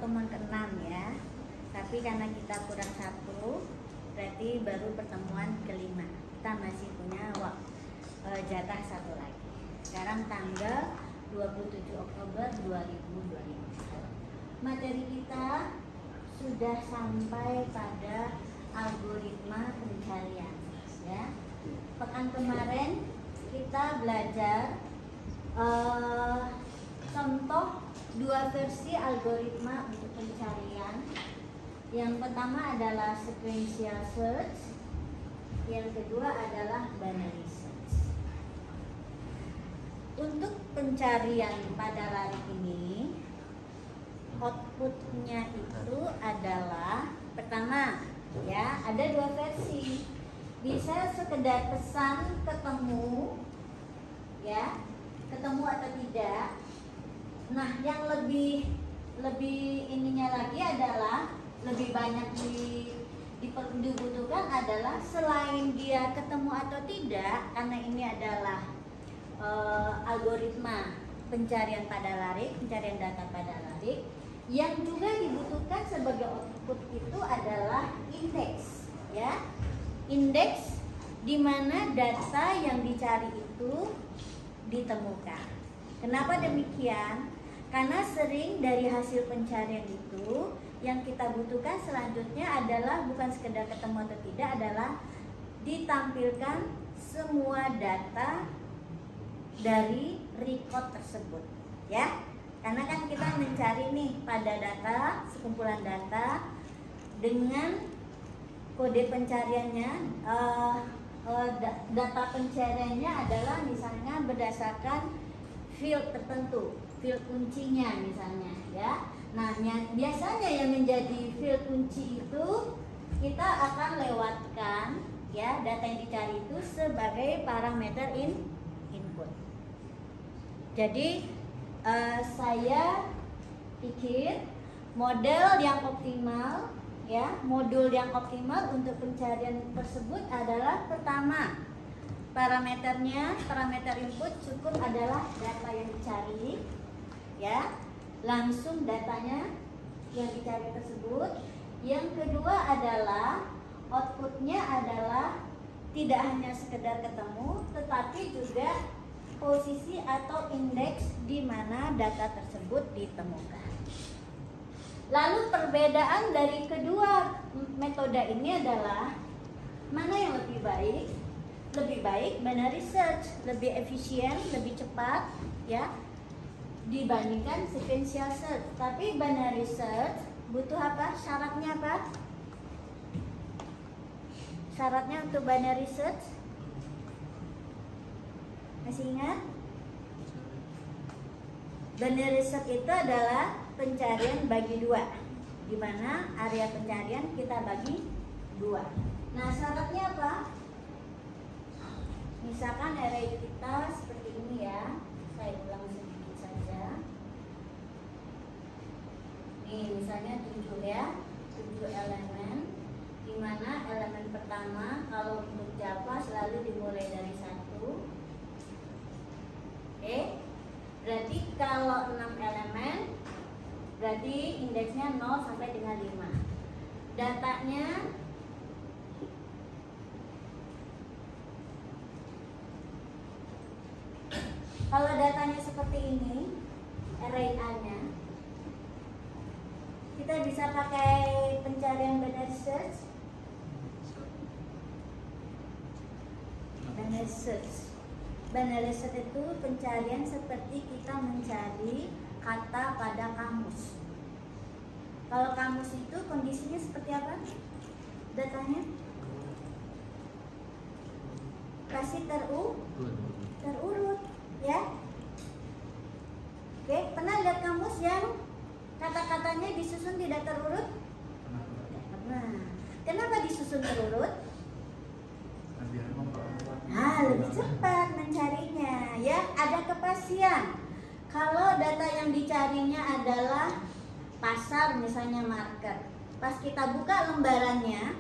pertemuan ke-6 ya. Tapi karena kita kurang satu, berarti baru pertemuan ke-5. Kita masih punya jatah satu lagi. Sekarang tanggal 27 Oktober 2022. Materi kita sudah sampai pada algoritma pencarian ya. Pekan kemarin kita belajar contoh dua versi algoritma untuk pencarian. Yang pertama adalah sequential search, yang kedua adalah binary search. Untuk pencarian pada larik ini, outputnya itu adalah pertama ya, ada dua versi. Bisa sekedar pesan ketemu ya, ketemu atau tidak. Nah, yang lebih ininya lagi adalah lebih banyak dibutuhkan adalah selain dia ketemu atau tidak, karena ini adalah algoritma pencarian pada larik, pencarian data pada larik. Yang juga dibutuhkan sebagai output itu adalah indeks, ya, indeks di mana data yang dicari itu ditemukan. Kenapa demikian? Karena sering dari hasil pencarian itu yang kita butuhkan selanjutnya adalah bukan sekedar ketemu atau tidak, adalah ditampilkan semua data dari record tersebut, ya. Karena kan kita mencari nih pada data, sekumpulan data dengan kode pencariannya, data pencariannya adalah misalnya berdasarkan field tertentu, field kuncinya misalnya ya. Nah, biasanya yang menjadi field kunci itu kita akan lewatkan ya, data yang dicari itu sebagai parameter input. Jadi saya pikir model yang optimal ya, modul yang optimal untuk pencarian tersebut adalah pertama, parameter input cukup adalah data yang dicari ya, langsung datanya yang dicari tersebut. Yang kedua adalah outputnya adalah tidak hanya sekedar ketemu, tetapi juga posisi atau indeks di mana data tersebut ditemukan. Lalu perbedaan dari kedua metode ini adalah mana yang lebih baik? Lebih baik binary search, lebih efisien, lebih cepat ya dibandingkan sequential search. Tapi binary search butuh apa? Syaratnya apa? Syaratnya untuk binary search masih ingat? Binary search itu adalah pencarian bagi dua, di mana area pencarian kita bagi dua. Nah, syaratnya apa? Misalkan array kita seperti ini ya, saya ulang sedikit saja. Nih, misalnya 7 ya, 7 elemen, di mana elemen pertama kalau untuk Java selalu dimulai dari 1. Oke, berarti kalau 6 elemen, berarti indeksnya 0 sampai dengan 5. Datanya kalau datanya seperti ini, array A-nya, kita bisa pakai pencarian binary search. Binary search. Binary search itu pencarian seperti kita mencari kata pada kamus. Kalau kamus itu kondisinya seperti apa? Datanya kasih terurut ya. Oke, pernah lihat kamus yang kata-katanya disusun tidak terurut? Pernah. Kenapa disusun terurut? Nah, lebih cepat mencarinya ya, ada kepastian. Kalau data yang dicarinya adalah pasar misalnya market, pas kita buka lembarannya,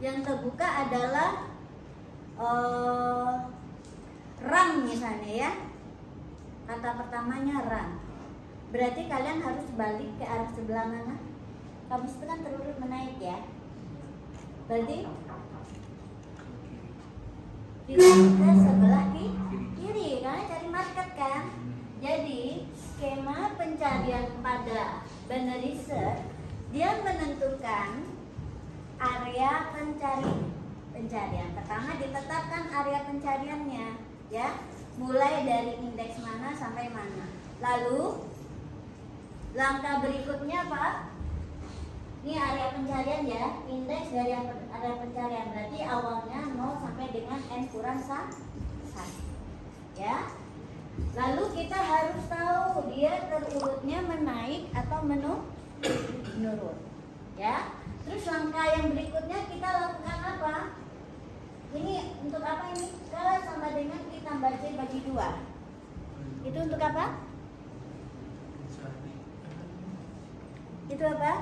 yang terbuka adalah RAM misalnya ya, kata pertamanya RAM. Berarti kalian harus balik ke arah sebelah mana? Kamus itu kan terurut menaik ya. Berarti ditarik ke sebelah kiri karena cari market kan. Jadi skema pencarian pada Benar Research dia menentukan area pencarian. Pertama ditetapkan area pencariannya ya, mulai dari indeks mana sampai mana. Lalu langkah berikutnya apa? Ini area pencarian ya, indeks dari area pencarian berarti awalnya 0 sampai dengan n kurang 1 ya. Lalu kita harus tahu dia terurutnya menaik atau menurun ya. Terus langkah yang berikutnya kita lakukan apa? Ini untuk apa ini? Skala sama dengan I tambah J bagi 2. Itu untuk apa? Itu apa?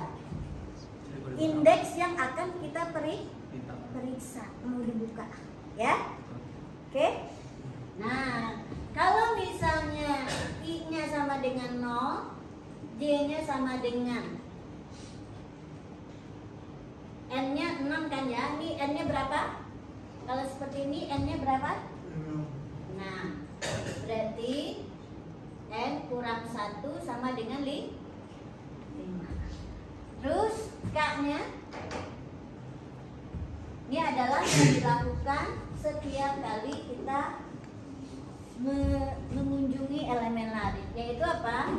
Indeks yang akan kita periksa. Mau dibuka ya. Oke. Nah, kalau misalnya I-nya sama dengan 0, J-nya sama dengan N-nya 6 kan ya. Ini N-nya berapa? Kalau seperti ini N-nya berapa? 6. Berarti N kurang 1 sama dengan 5. Terus K-nya ini adalah yang dilakukan setiap kali kita mengunjungi elemen larik, yaitu apa?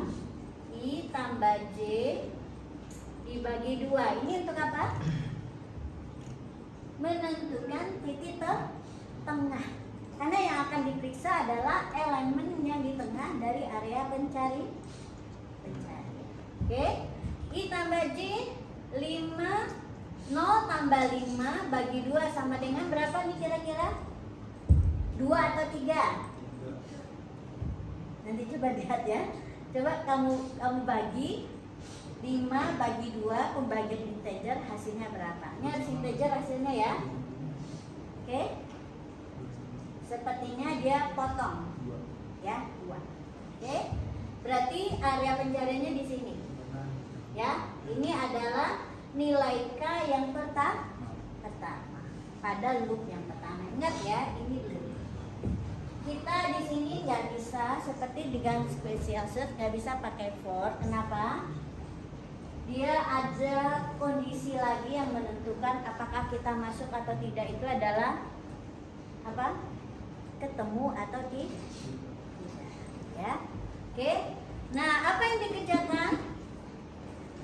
I tambah J dibagi 2. Ini untuk apa? Menentukan titik tengah. Karena yang akan diperiksa adalah elemen yang di tengah dari area pencari. Oke? I tambah J 5, 0 tambah 5 bagi 2 sama dengan berapa nih kira-kira? 2 atau 3? Nanti coba lihat ya. Coba kamu bagi 5 bagi 2 pembagian integer hasilnya berapa? Ini harus integer hasilnya ya. Oke? Sepertinya dia potong. Ya, 2. Oke? Berarti area pencariannya di sini. Ya, ini adalah nilai K yang pertama pada loop yang pertama. Ingat ya, ini loop. Kita di sini nggak bisa seperti di Gantt special search, nggak bisa pakai for. Kenapa? Dia ada kondisi lagi yang menentukan apakah kita masuk atau tidak. Itu adalah apa? Ketemu atau tidak. Ya, oke. Nah, apa yang dikerjakan?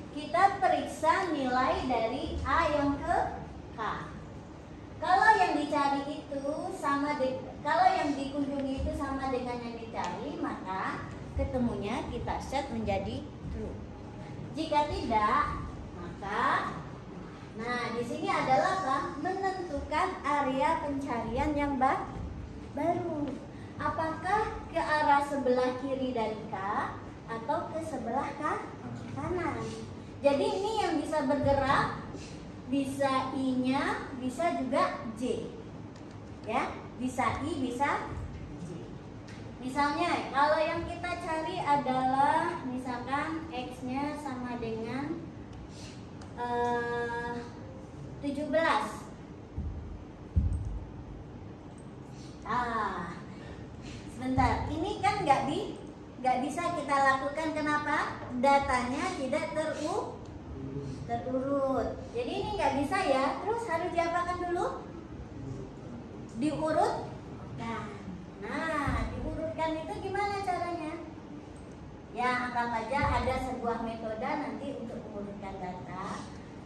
Kita periksa nilai dari A yang ke K. Kalau yang dicari itu kalau yang dikunjungi itu sama dengan yang dicari, maka ketemunya kita set menjadi true. Jika tidak, maka di sini adalah apa? Menentukan area pencarian yang baru. Apakah ke arah sebelah kiri dari K atau ke sebelah kanan? Jadi ini yang bisa bergerak, bisa I-nya, bisa juga J. Ya, bisa I, bisa J. Misalnya, kalau yang kita cari adalah misalkan X-nya sama dengan 17. Sebentar, ini kan nggak bisa kita lakukan. Kenapa? Datanya tidak terurut. Jadi ini nggak bisa ya. Terus harus diapakan dulu? Diurutkan. Nah, diurutkan itu gimana caranya? Ya, anggap aja ada sebuah metode nanti untuk mengurutkan data.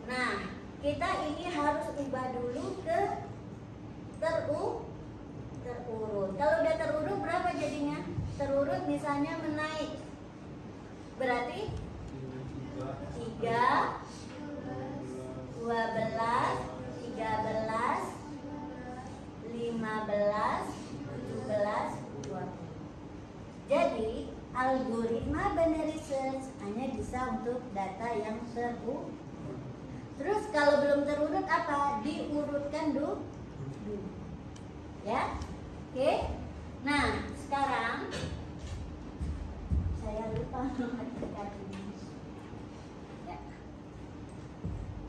Nah, kita ini harus ubah dulu ke terurut. Kalau udah terurut berapa jadinya? Terurut misalnya menaik, berarti 3, 12, 13, 15, 17, 20. Jadi algoritma Benar Research hanya bisa untuk data yang terurut. Terus kalau belum terurut apa? Diurutkan dulu. Ya, oke. Nah, sekarang saya lupa. lupa mematikan ini. Ya.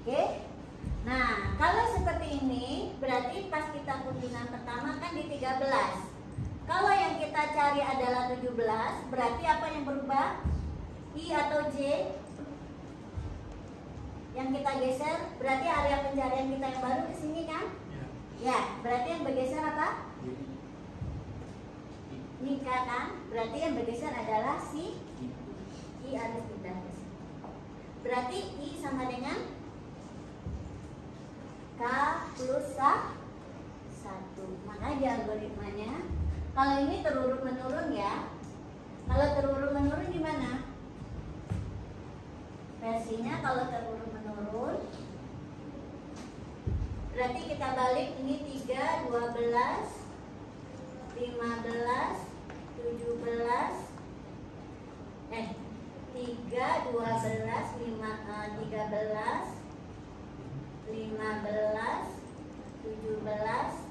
Oke. Nah, kalau seperti ini berarti pas kita kunjungan pertama kan di 13. Kalau yang kita cari adalah 17, berarti apa yang berubah? I atau J? Yang kita geser, berarti area pencarian kita yang baru ke sini kan? Ya, berarti yang bergeser apa? Nika kan? Berarti yang bergeser adalah si I harus pindah ke sini. Berarti I sama dengan K plus K 1. Maka di algoritmanya, kalau ini terurut menurun ya. Kalau terurut menurun gimana? Versinya kalau terurut menurun, berarti kita balik ini 3, 12, 15, 17, 3, 12, 13, 15, 17,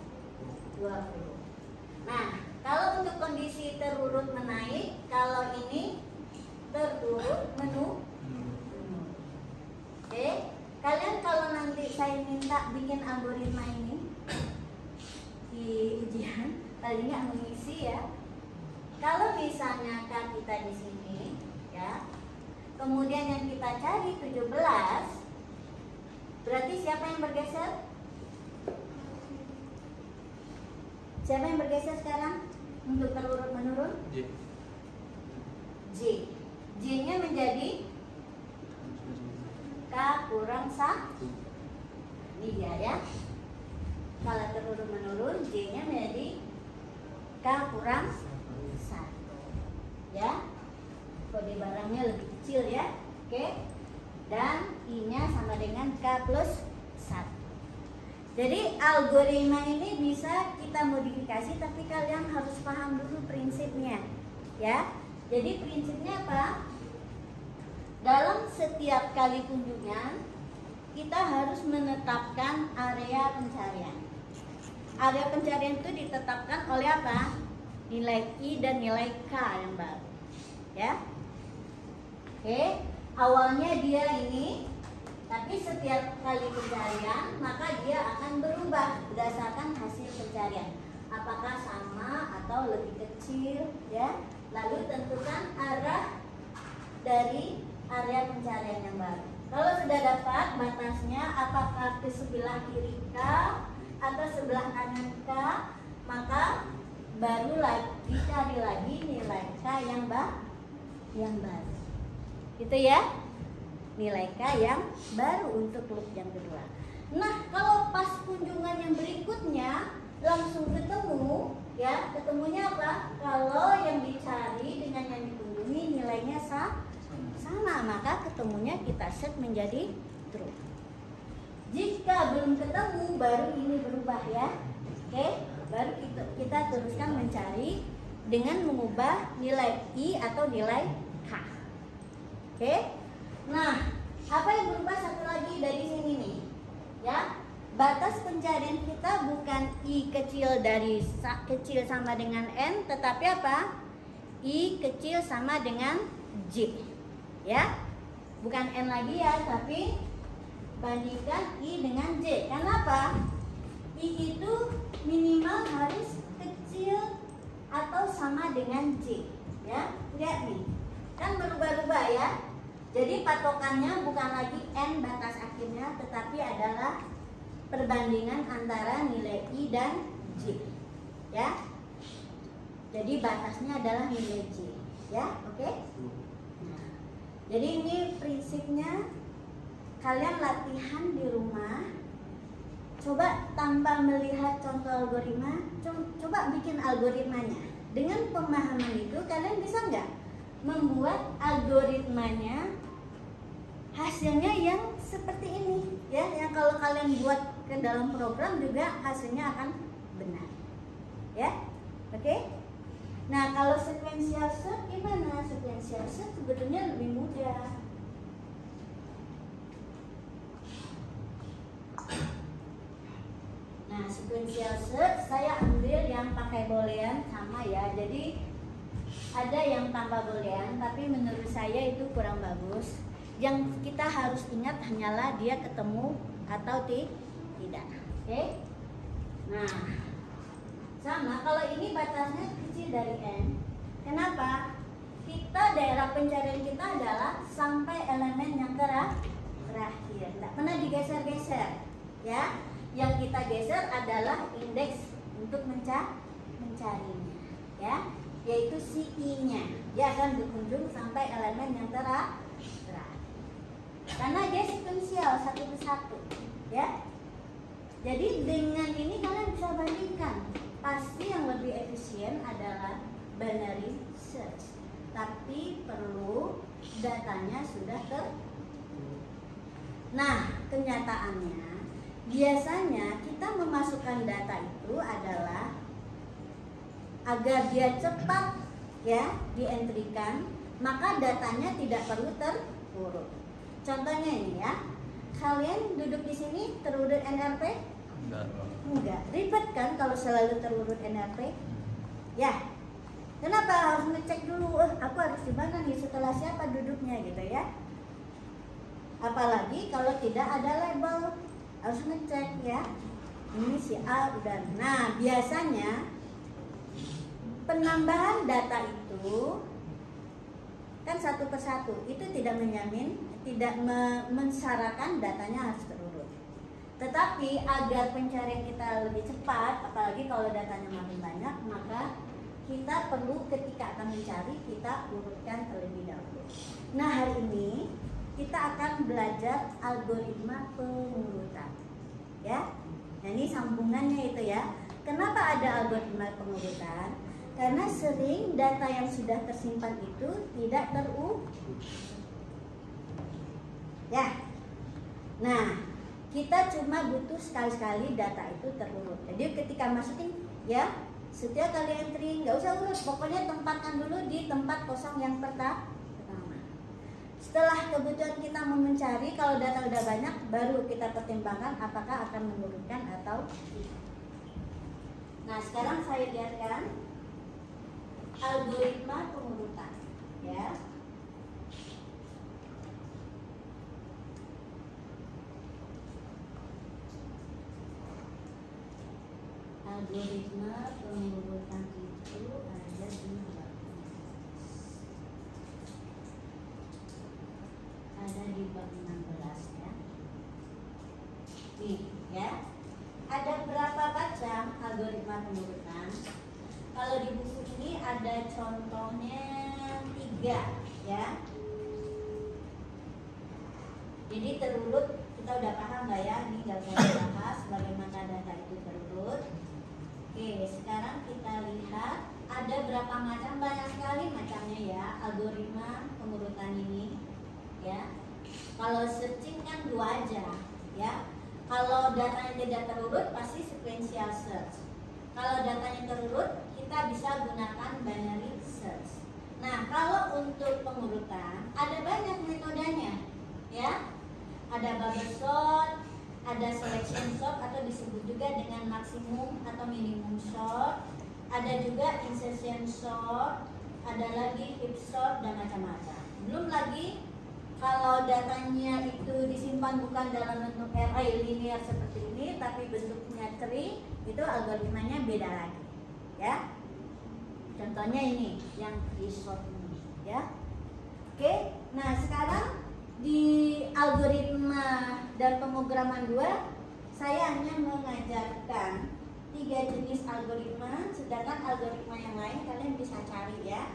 20. Nah, kalau untuk kondisi terurut menaik, kalau ini terurut menurun. Oke, kalian kalau nanti saya minta bikin algoritma ini di ujian, paling nggak mengisi ya. Kalau misalnya kan kita di sini, ya, kemudian yang kita cari 17, berarti siapa yang bergeser? Siapa yang bergeser sekarang untuk terurut menurun? J. J-nya menjadi K kurang 1. Ini dia ya. Kalau terurut menurun, J-nya menjadi K kurang 1. Ya. Kode barangnya lebih kecil ya. Oke. Dan I-nya sama dengan K plus 1. Jadi algoritma ini bisa kita modifikasi, tapi kalian harus paham dulu prinsipnya, ya. Jadi prinsipnya apa? Dalam setiap kali kunjungan, kita harus menetapkan area pencarian. Area pencarian itu ditetapkan oleh apa? Nilai I dan nilai K yang baru, ya. Oke, awalnya dia ini. Tapi setiap kali pencarian, maka dia akan berubah berdasarkan hasil pencarian. Apakah sama atau lebih kecil, ya. Lalu tentukan arah dari area pencarian yang baru. Kalau sudah dapat batasnya, apakah ke sebelah kiri K atau sebelah kanan K, maka baru dicari lagi nilai K yang baru. Gitu ya. Nilai K yang baru untuk loop yang kedua. Nah, kalau pas kunjungan yang berikutnya langsung ketemu, ya, ketemunya apa? Kalau yang dicari dengan yang dikunjungi nilainya sama, maka ketemunya kita set menjadi true. Jika belum ketemu, baru ini berubah ya. Oke, baru kita teruskan mencari dengan mengubah nilai I atau nilai K. Oke. Nah, apa yang berubah satu lagi dari sini nih, ya? Batas pencarian kita bukan I kecil dari kecil sama dengan N, tetapi apa? I kecil sama dengan J, ya? Bukan N lagi ya, tapi bandingkan I dengan J. Kenapa? I itu minimal harus kecil atau sama dengan J, ya? Lihat nih, kan berubah-ubah ya. Jadi patokannya bukan lagi N batas akhirnya, tetapi adalah perbandingan antara nilai I dan J, ya. Jadi batasnya adalah nilai J, ya, oke? Nah, jadi ini prinsipnya. Kalian latihan di rumah, coba tanpa melihat contoh algoritma, coba bikin algoritmanya. Dengan pemahaman itu kalian bisa nggak membuat algoritmanya hasilnya yang seperti ini, ya, yang kalau kalian buat ke dalam program juga hasilnya akan benar, ya. Oke. Nah, kalau sequential search gimana? Sequential search sebetulnya lebih mudah. Nah, sequential search saya ambil yang pakai boolean sama ya. Jadi ada yang tanpa boolean, tapi menurut saya itu kurang bagus. Yang kita harus ingat hanyalah dia ketemu atau tidak. Oke? Nah, sama kalau ini batasnya kecil dari n. Kenapa? Kita daerah pencarian kita adalah sampai elemen yang terakhir. Tidak pernah digeser-geser, ya. Yang kita geser adalah indeks untuk mencarinya, ya, yaitu si i-nya. Dia akan berkunjung sampai elemen yang terakhir. Karena dia sequential satu persatu, ya. Jadi dengan ini kalian bisa bandingkan. Pasti yang lebih efisien adalah binary search. Tapi perlu datanya sudah Nah, kenyataannya biasanya kita memasukkan data itu adalah agar dia cepat, ya, dientrikan, maka datanya tidak perlu terurut. Contohnya ini, ya. Kalian duduk di sini terurut NRP? Enggak. Ribet kan kalau selalu terurut NRP? Ya. Kenapa harus ngecek dulu? Aku harus di mana nih, setelah siapa duduknya gitu, ya? Apalagi kalau tidak ada label, harus ngecek, ya. Ini si A udah. Nah, biasanya penambahan data itu kan satu persatu, itu tidak menjamin, tidak mensyaratkan datanya harus terurut. Tetapi agar pencarian kita lebih cepat, apalagi kalau datanya makin banyak, maka kita perlu ketika akan mencari, kita urutkan terlebih dahulu. Nah, hari ini kita akan belajar algoritma pengurutan, ya. Nah, ini sambungannya itu, ya. Kenapa ada algoritma pengurutan? Karena sering data yang sudah tersimpan itu tidak terurut, ya. Nah, kita cuma butuh sekali-sekali data itu terurut. Jadi ketika masukin, ya, setiap kali entry nggak usah urut, pokoknya tempatkan dulu di tempat kosong yang pertama. Setelah kebutuhan kita mencari, kalau data udah banyak, baru kita pertimbangkan apakah akan mengurutkan atau tidak. Nah, sekarang saya lihatkan algoritma pengurutan, ya. Algoritma pengurutan itu ada di bab 16, ya. Nih, ya. Ada berapa macam algoritma pengurutan? Kalau di buku ini ada contohnya 3, ya. Jadi terurut kita udah paham nggak, ya? Ini nggak usah dibahas bagaimana data itu terurut. Oke, sekarang kita lihat ada berapa macam, banyak sekali macamnya, ya, algoritma pengurutan ini, ya. Kalau searching kan 2 aja, ya. Kalau datanya tidak terurut pasti sequential search. Kalau datanya terurut kita bisa gunakan binary search. Nah, kalau untuk pengurutan ada banyak metodenya, ya. Ada bubble sort, ada selection sort atau disebut juga dengan maksimum atau minimum sort. Ada juga insertion sort, ada lagi heap sort dan macam-macam. Belum lagi kalau datanya itu disimpan bukan dalam bentuk array linear seperti ini, tapi bentuknya tree, itu algoritmanya beda lagi, ya. Contohnya ini yang tree sort ini, ya. Oke, nah sekarang di algoritma dan pemrograman 2 saya hanya mengajarkan 3 jenis algoritma, sedangkan algoritma yang lain kalian bisa cari, ya,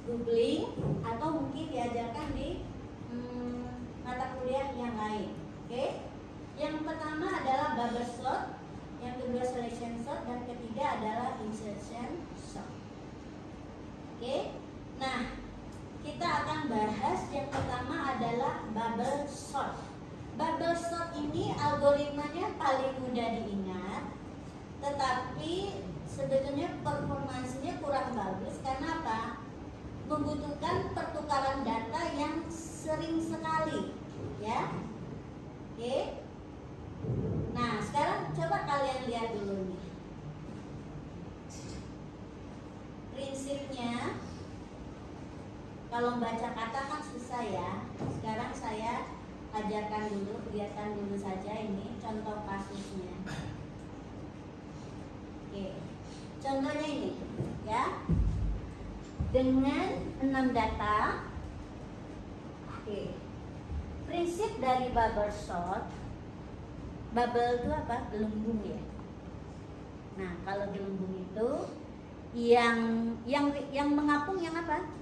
googling atau mungkin diajarkan di mata kuliah yang lain. Oke, yang pertama adalah bubble sort, yang kedua selection sort, dan ketiga adalah insertion sort. Oke, nah kita akan bahas yang pertama adalah bubble sort. Bubble sort ini algoritmanya paling mudah diingat, tetapi sebetulnya performansinya kurang bagus. Karena apa? Membutuhkan pertukaran data yang sering sekali, ya. Oke. Nah, sekarang coba kalian lihat dulu nih. Prinsipnya Kalau baca kata kan susah ya. Sekarang saya ajarkan dulu, lihatkan dulu saja ini contoh kasusnya. Oke, contohnya ini ya. Dengan 6 data. Oke. Prinsip dari bubble sort. Bubble itu apa? Gelembung ya. Nah, kalau gelembung itu yang mengapung yang apa?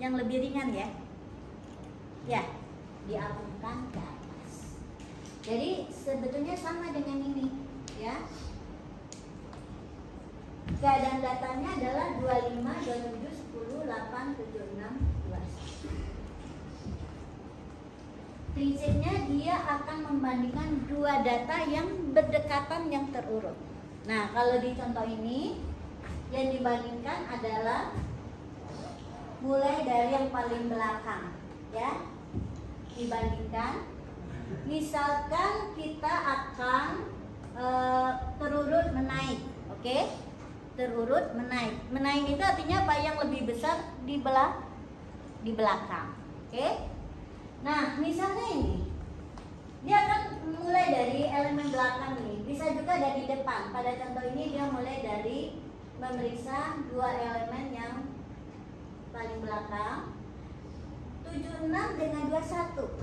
Yang lebih ringan ya. Ya, diapungkan ke atas. Jadi sebetulnya sama dengan ini ya. Keadaan datanya adalah 25, 27, 10, 8, 7, 6, 21. Prinsipnya dia akan membandingkan dua data yang berdekatan yang terurut. Nah, kalau di contoh ini yang dibandingkan adalah mulai dari yang paling belakang ya. Dibandingkan. Misalkan kita akan terurut menaik, oke? Terurut menaik. Menaik itu artinya apa? Yang lebih besar di belakang. Oke? Nah, misalnya ini. Dia akan mulai dari elemen belakang nih. Bisa juga dari depan. Pada contoh ini dia mulai dari memeriksa dua elemen yang paling belakang. 76 dengan 21.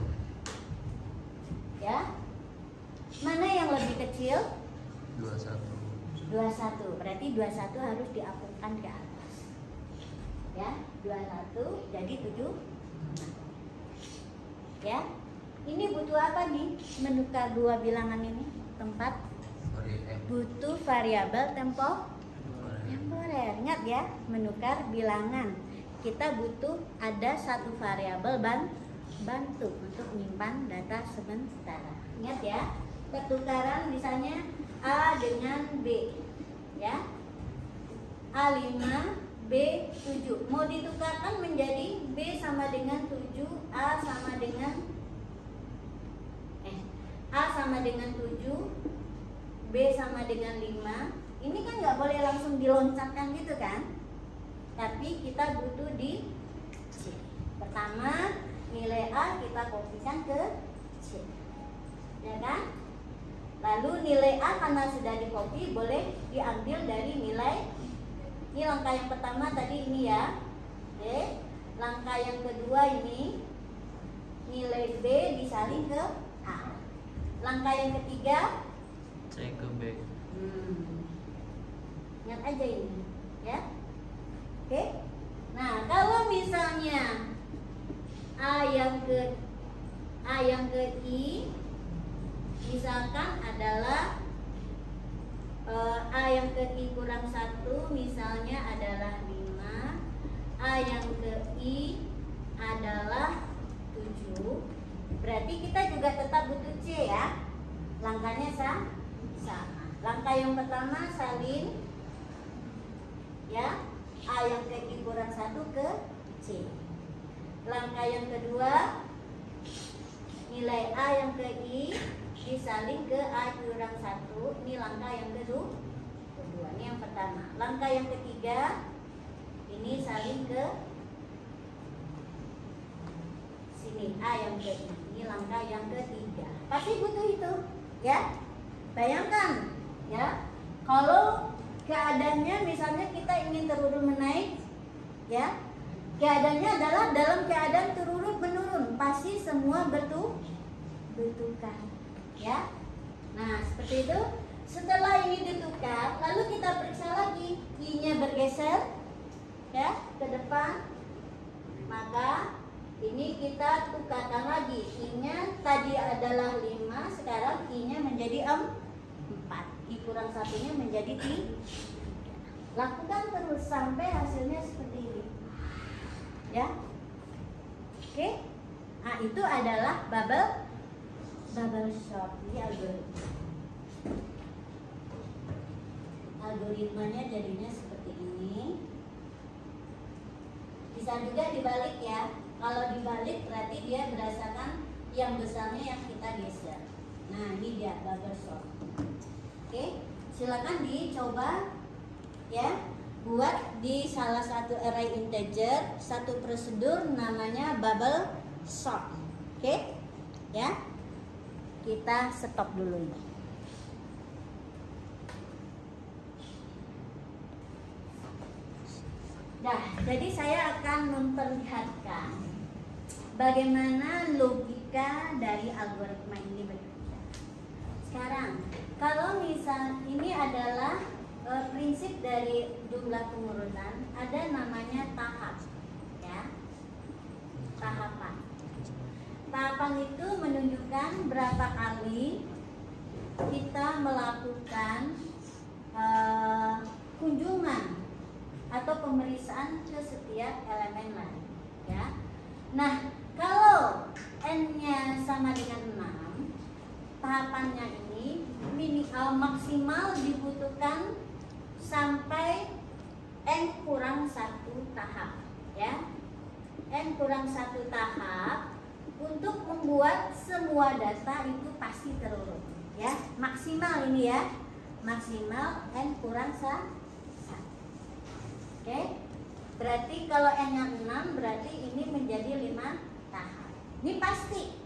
Ya. Mana yang lebih kecil? 21, berarti 21 harus diapungkan ke atas. Ya, 21 jadi 7. Ya. Ini butuh apa nih? Menukar dua bilangan ini, tempat. Butuh variabel temporer. Ingat ya, menukar bilangan. Kita butuh ada satu variabel bantu untuk menyimpan data sementara. Ingat ya, pertukaran misalnya A dengan B ya. A5 B7 mau ditukarkan menjadi B sama dengan 7, A sama dengan 7, B sama dengan 5. Ini kan nggak boleh langsung diloncatkan gitu kan, tapi kita butuh di C. Pertama nilai A kita kopikan ke C, ya kan? Lalu nilai A karena sudah dikopi boleh diambil dari nilai. Ini langkah yang pertama tadi ini ya. Oke. Langkah yang kedua ini nilai B disalin ke A. Langkah yang ketiga C ke B. Ingat aja ini ya. Oke. Nah, kalau misalnya A yang ke I misalkan adalah A yang ke I kurang 1 misalnya adalah 5, A yang ke I adalah 7. Berarti kita juga tetap butuh C ya. Langkahnya sama. Langkah yang pertama salin ya, A yang ke I kurang 1 ke C. Langkah yang kedua nilai A yang ke I disalin ke A kurang 1. Ini langkah yang kedua. Ini yang pertama. Langkah yang ketiga ini salin ke sini A yang ke I. Ini langkah yang ketiga. Pasti butuh itu ya. Bayangkan ya, kalau keadaannya misalnya kita ingin terurut menaik ya, keadaannya adalah dalam keadaan terurut menurun, pasti semua bertukar ya. Nah, seperti itu. Setelah ini ditukar, lalu kita periksa lagi I-nya bergeser ya ke depan. Maka ini kita tukarkan lagi. I-nya tadi adalah 5, sekarang I-nya menjadi 4. I kurang 1-nya menjadi 3. Lakukan terus sampai hasilnya seperti ini. Ya. Oke. Nah, itu adalah bubble sort. Ini algoritmanya jadinya seperti ini. Bisa juga dibalik ya. Kalau dibalik berarti dia berdasarkan yang besarnya yang kita geser. Nah, ini dia bubble sort. Oke, silakan dicoba ya, buat buat di salah satu array integer satu prosedur namanya bubble sort. Oke? Ya. Kita stop dulu ini. Nah, jadi saya akan memperlihatkan bagaimana logika dari algoritma ini bekerja. Sekarang, kalau misal ini adalah prinsip dari jumlah pengurutan, ada namanya tahap, ya, tahapan. Tahapan itu menunjukkan berapa kali kita melakukan kunjungan atau pemeriksaan ke setiap elemen lain, ya. Nah, kalau n-nya sama dengan 6, tahapannya ini maksimal dibutuhkan sampai n kurang 1 tahap, ya. N kurang 1 tahap untuk membuat semua data itu pasti terurut, ya. Maksimal ini, ya. Maksimal n kurang 1. Oke, berarti kalau n-nya 6 berarti ini menjadi 5 tahap. Ini pasti,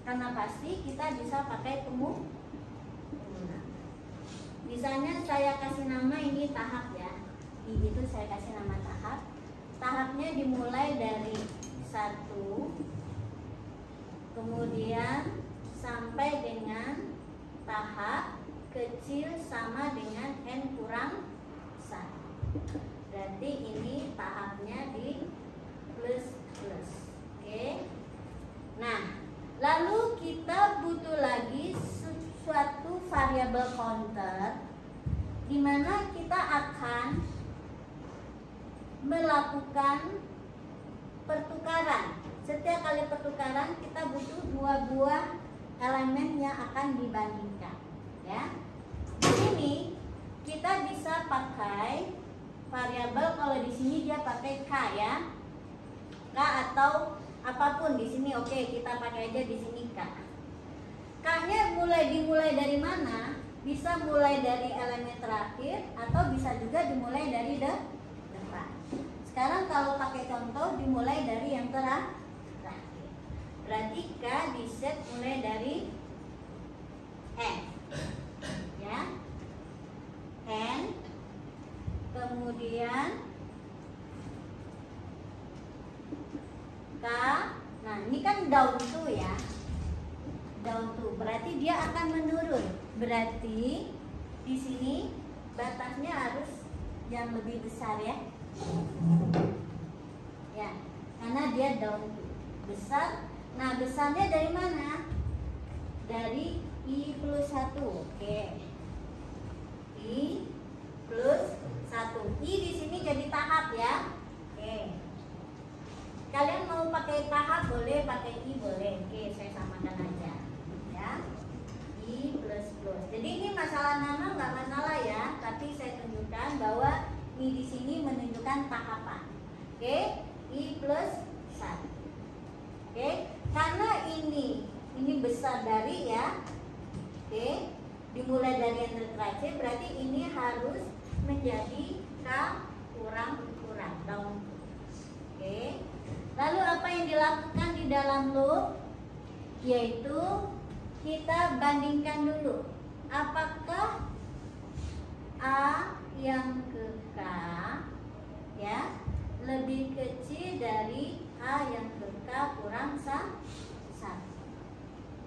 karena pasti kita bisa pakai pengulangan. Misalnya saya kasih nama ini tahap, ya. I itu saya kasih nama tahap. Tahapnya dimulai dari 1, kemudian sampai dengan tahap kecil sama dengan n kurang 1. Berarti ini tahapnya di plus. Oke. Nah, lalu kita butuh lagi suatu variabel counter di mana kita akan melakukan pertukaran. Setiap kali pertukaran kita butuh 2 buah elemen yang akan dibandingkan, ya. Di sini kita bisa pakai variabel, kalau di sini dia pakai k, ya, k atau apapun di sini. Oke, kita pakai aja di sini k. K-nya dimulai dari mana? Bisa mulai dari elemen terakhir atau bisa juga dimulai dari depan. Sekarang kalau pakai contoh dimulai dari yang terakhir. Berarti k di set mulai dari n, ya, n. Kemudian K, nah ini kan down to, ya, down to, berarti dia akan menurun. Berarti di sini batasnya harus yang lebih besar, ya, ya, karena dia down to, besar. Nah, besarnya dari mana? Dari I plus 1, oke, I plus 1. I di sini jadi tahap, ya. Oke. Kalian mau pakai tahap boleh, pakai I boleh. Oke, saya samakan aja, ya. I plus. Jadi ini masalah nama nggak masalah, ya. Tapi saya tunjukkan bahwa I di sini menunjukkan tahapan. Oke, I plus 1. Oke, karena ini besar dari, ya. Oke, dimulai dari yang terakhir, berarti ini harus menjadi K kurang down. Oke. Lalu apa yang dilakukan di dalam loop? Yaitu kita bandingkan dulu apakah A yang ke K, ya, lebih kecil dari A yang ke K kurang 1.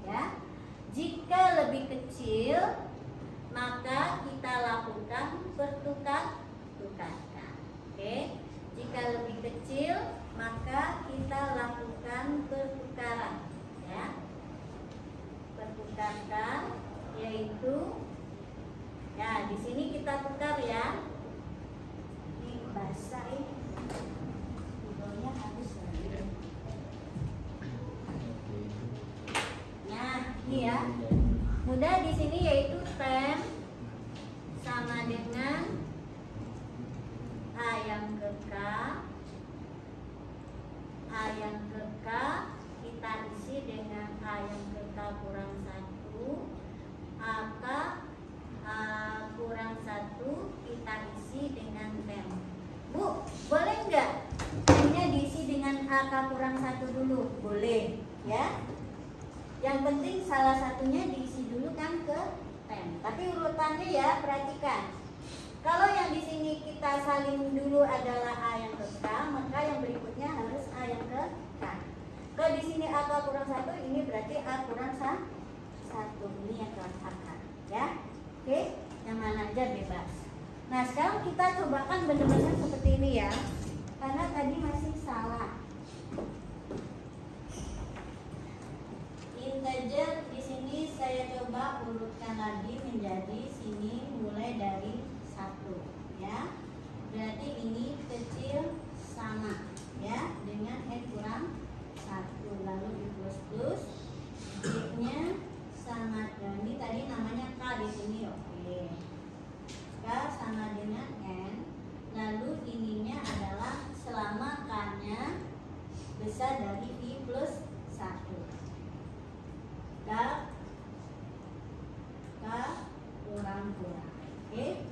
Ya. Jika lebih kecil, maka kita lakukan pertukarkan. Oke. Jika lebih kecil, maka kita lakukan pertukaran, ya. Pertukarkan yaitu, ya, di sini kita tukar, ya. Ini basah ini. Videonya habis lagi. Nah, ini, ya. Mudah di sini yaitu temp sama dengan A yang ke K. A yang ke K kita isi dengan A yang ke K kurang 1. AK kurang 1 kita isi dengan temp angka kurang 1 dulu, boleh ya. Yang penting salah satunya diisi dulu kan ke 10. Tapi urutannya ya perhatikan. Kalau yang di sini kita salin dulu adalah A yang ke K, maka yang berikutnya harus A yang ke K. Kalau di sini A kurang 1, ini berarti A kurang 1. Ini yang kelas akar ya. Oke, yang mana aja bebas. Nah sekarang kita cobakan benar-benar seperti ini ya, karena tadi masih salah. Integer di sini saya coba urutkan lagi menjadi sini mulai dari 1 ya. Berarti ini kecil sama ya dengan n kurang 1, lalu di plus D-nya sama, ini tadi namanya K di sini, oke. K sama dengan N, lalu ininya adalah selama K-nya besar dari I plus 1. K kurang-kurang, oke.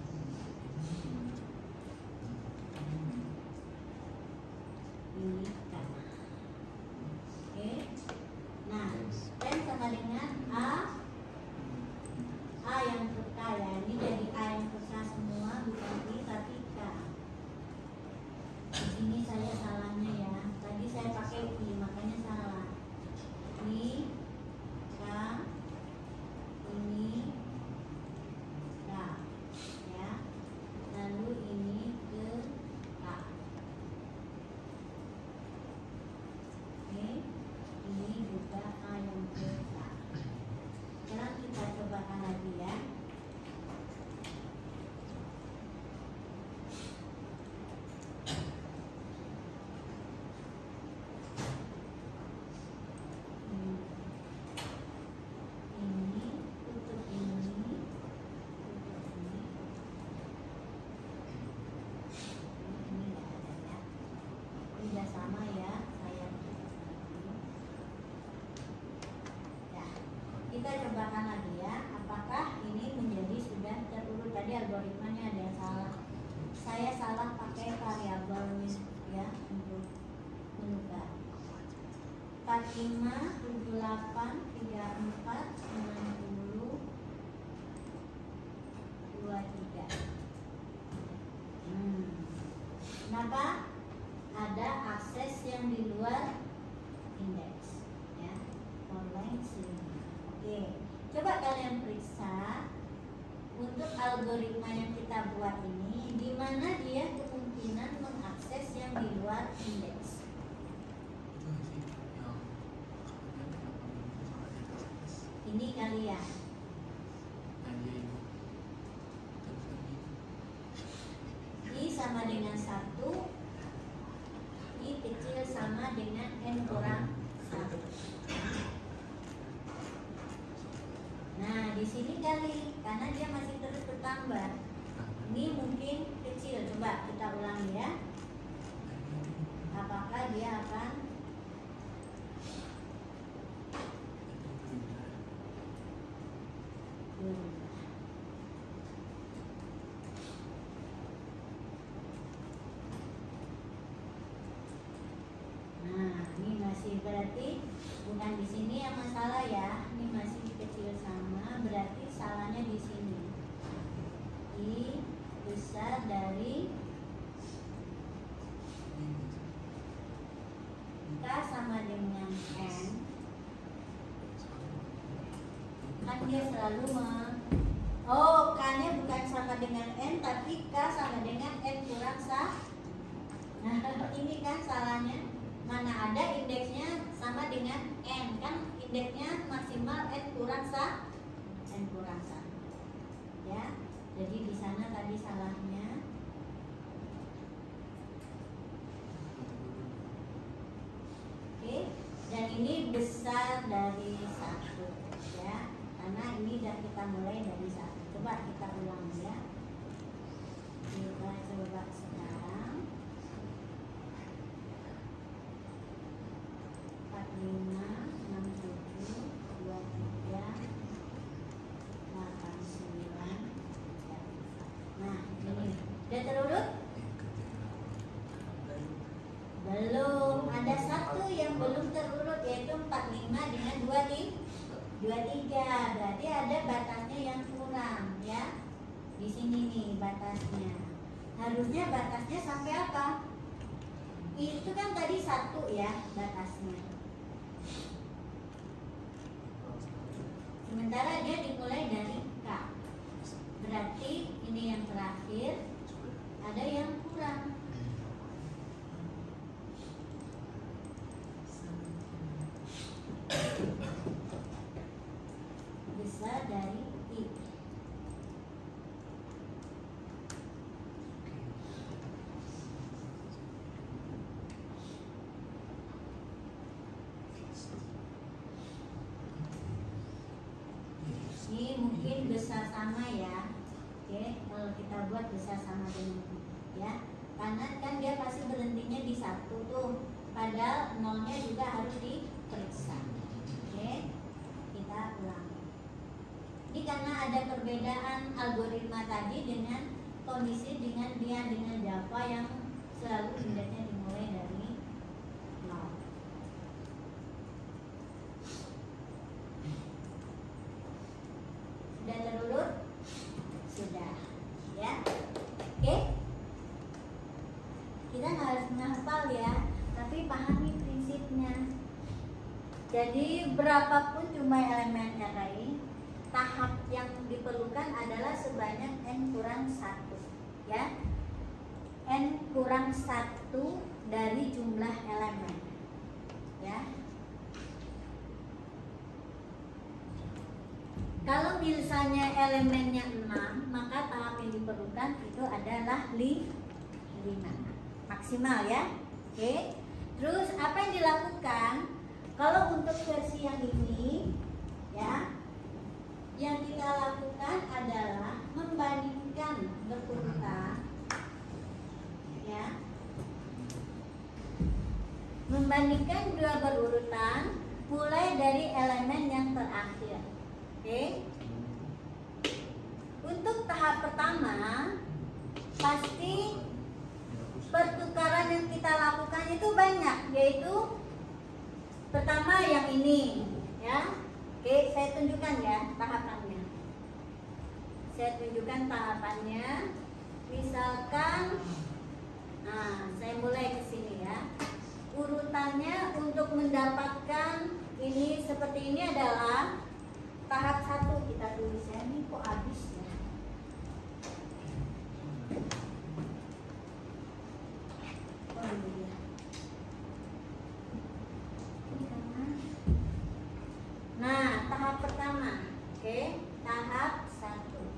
Ini K, oke. Nah, N sama dengan A yang ke K ya. Ini jadi A yang ke K semua, bukan I tapi K. Di sini saya salahnya ya. Tadi saya pakai I, makanya salah. I K, ini K ya. Lalu ini ke K. Oke. Ini juga A yang ke K. Sekarang kita cobakan lagi ya. Ini tutup ini, tutup ini. Ini nggak ada ya. Tidak sama ya. Saya ya. Kita cobakan lagi ya. Apakah ini menjadi sudah terurut? Tadi algoritmanya ada yang salah. Saya salah pakai variabel ya untuk menukar. 45, 78, 34, 90, 23. Kenapa? Ada akses yang di luar indeks ya. Online sini. Oke, coba kalian periksa untuk algoritma yang kita buat ini, di mana dia kemungkinan mengakses yang di luar indeks. Ini kalian. I sama dengan 1, I kecil sama dengan N kurang 1. Nah, di sini kali, karena dia masih terus bertambah. Ini mungkin kecil. Coba kita ulangi ya. Apakah dia akan berubah? Nah, ini masih berarti bukan di sini yang masalah ya. Ini masih kecil sama, berarti salahnya di sini. I besar dari K sama dengan N. Kan dia selalu oh, K-nya bukan sama dengan N, tapi K sama dengan N kurang 1. Nah, ini kan salahnya. Mana ada indeksnya sama dengan N, kan indeksnya maksimal N kurang 1. N kurang 1 ya. Jadi di sana tadi salahnya. Oke, dan ini besar dari 1 ya, karena ini udah kita mulai dari 1. Coba kita ulang ya. Kita coba sekarang 45, 67, 23, 89. Nah, ini udah terurut? Belum, ada 1 yang belum terurut, yaitu 45 dengan 23. Berarti ada batasnya yang kurang ya. Di sini nih batasnya. Harusnya batasnya sampai apa? Itu kan tadi 1 ya batasnya. Sementara dia dimulai dari K. Berarti ini yang terakhir, ada yang kurang. Besar dari I. Ini mungkin besar sama ya. Oke, kalau kita buat besar sama dengan I ya. Karena kan dia pasti berhentinya di 1 tuh. Padahal nolnya juga harus diperiksa. Oke, kita ulang. Ini karena ada perbedaan algoritma tadi dengan kondisi dengan Java yang selalu indeksnya dimulai dari 0. Sudah terurut? Sudah ya. Oke, kita nggak harus menghafal ya, tapi pahami prinsipnya. Jadi berapapun jumlah elemen array, tahap yang diperlukan adalah sebanyak n kurang 1 ya. N kurang 1 dari jumlah elemen ya. Kalau misalnya elemennya 6, maka tahap yang diperlukan itu adalah 5 maksimal ya. Oke. Terus apa yang dilakukan? Kalau untuk versi yang ini ya, yang kita lakukan adalah membandingkan berurutan ya. Membandingkan dua berurutan mulai dari elemen yang terakhir. Oke. Untuk tahap pertama pasti pertukaran yang kita lakukan itu banyak, yaitu pertama yang ini ya. Oke, saya tunjukkan ya tahapannya. Saya tunjukkan tahapannya. Misalkan, nah saya mulai ke sini ya. Urutannya untuk mendapatkan ini seperti ini adalah tahap 1. Kita tulis ya. Ini kok habis ya? Oh iya. Nah, tahap pertama, oke, tahap 1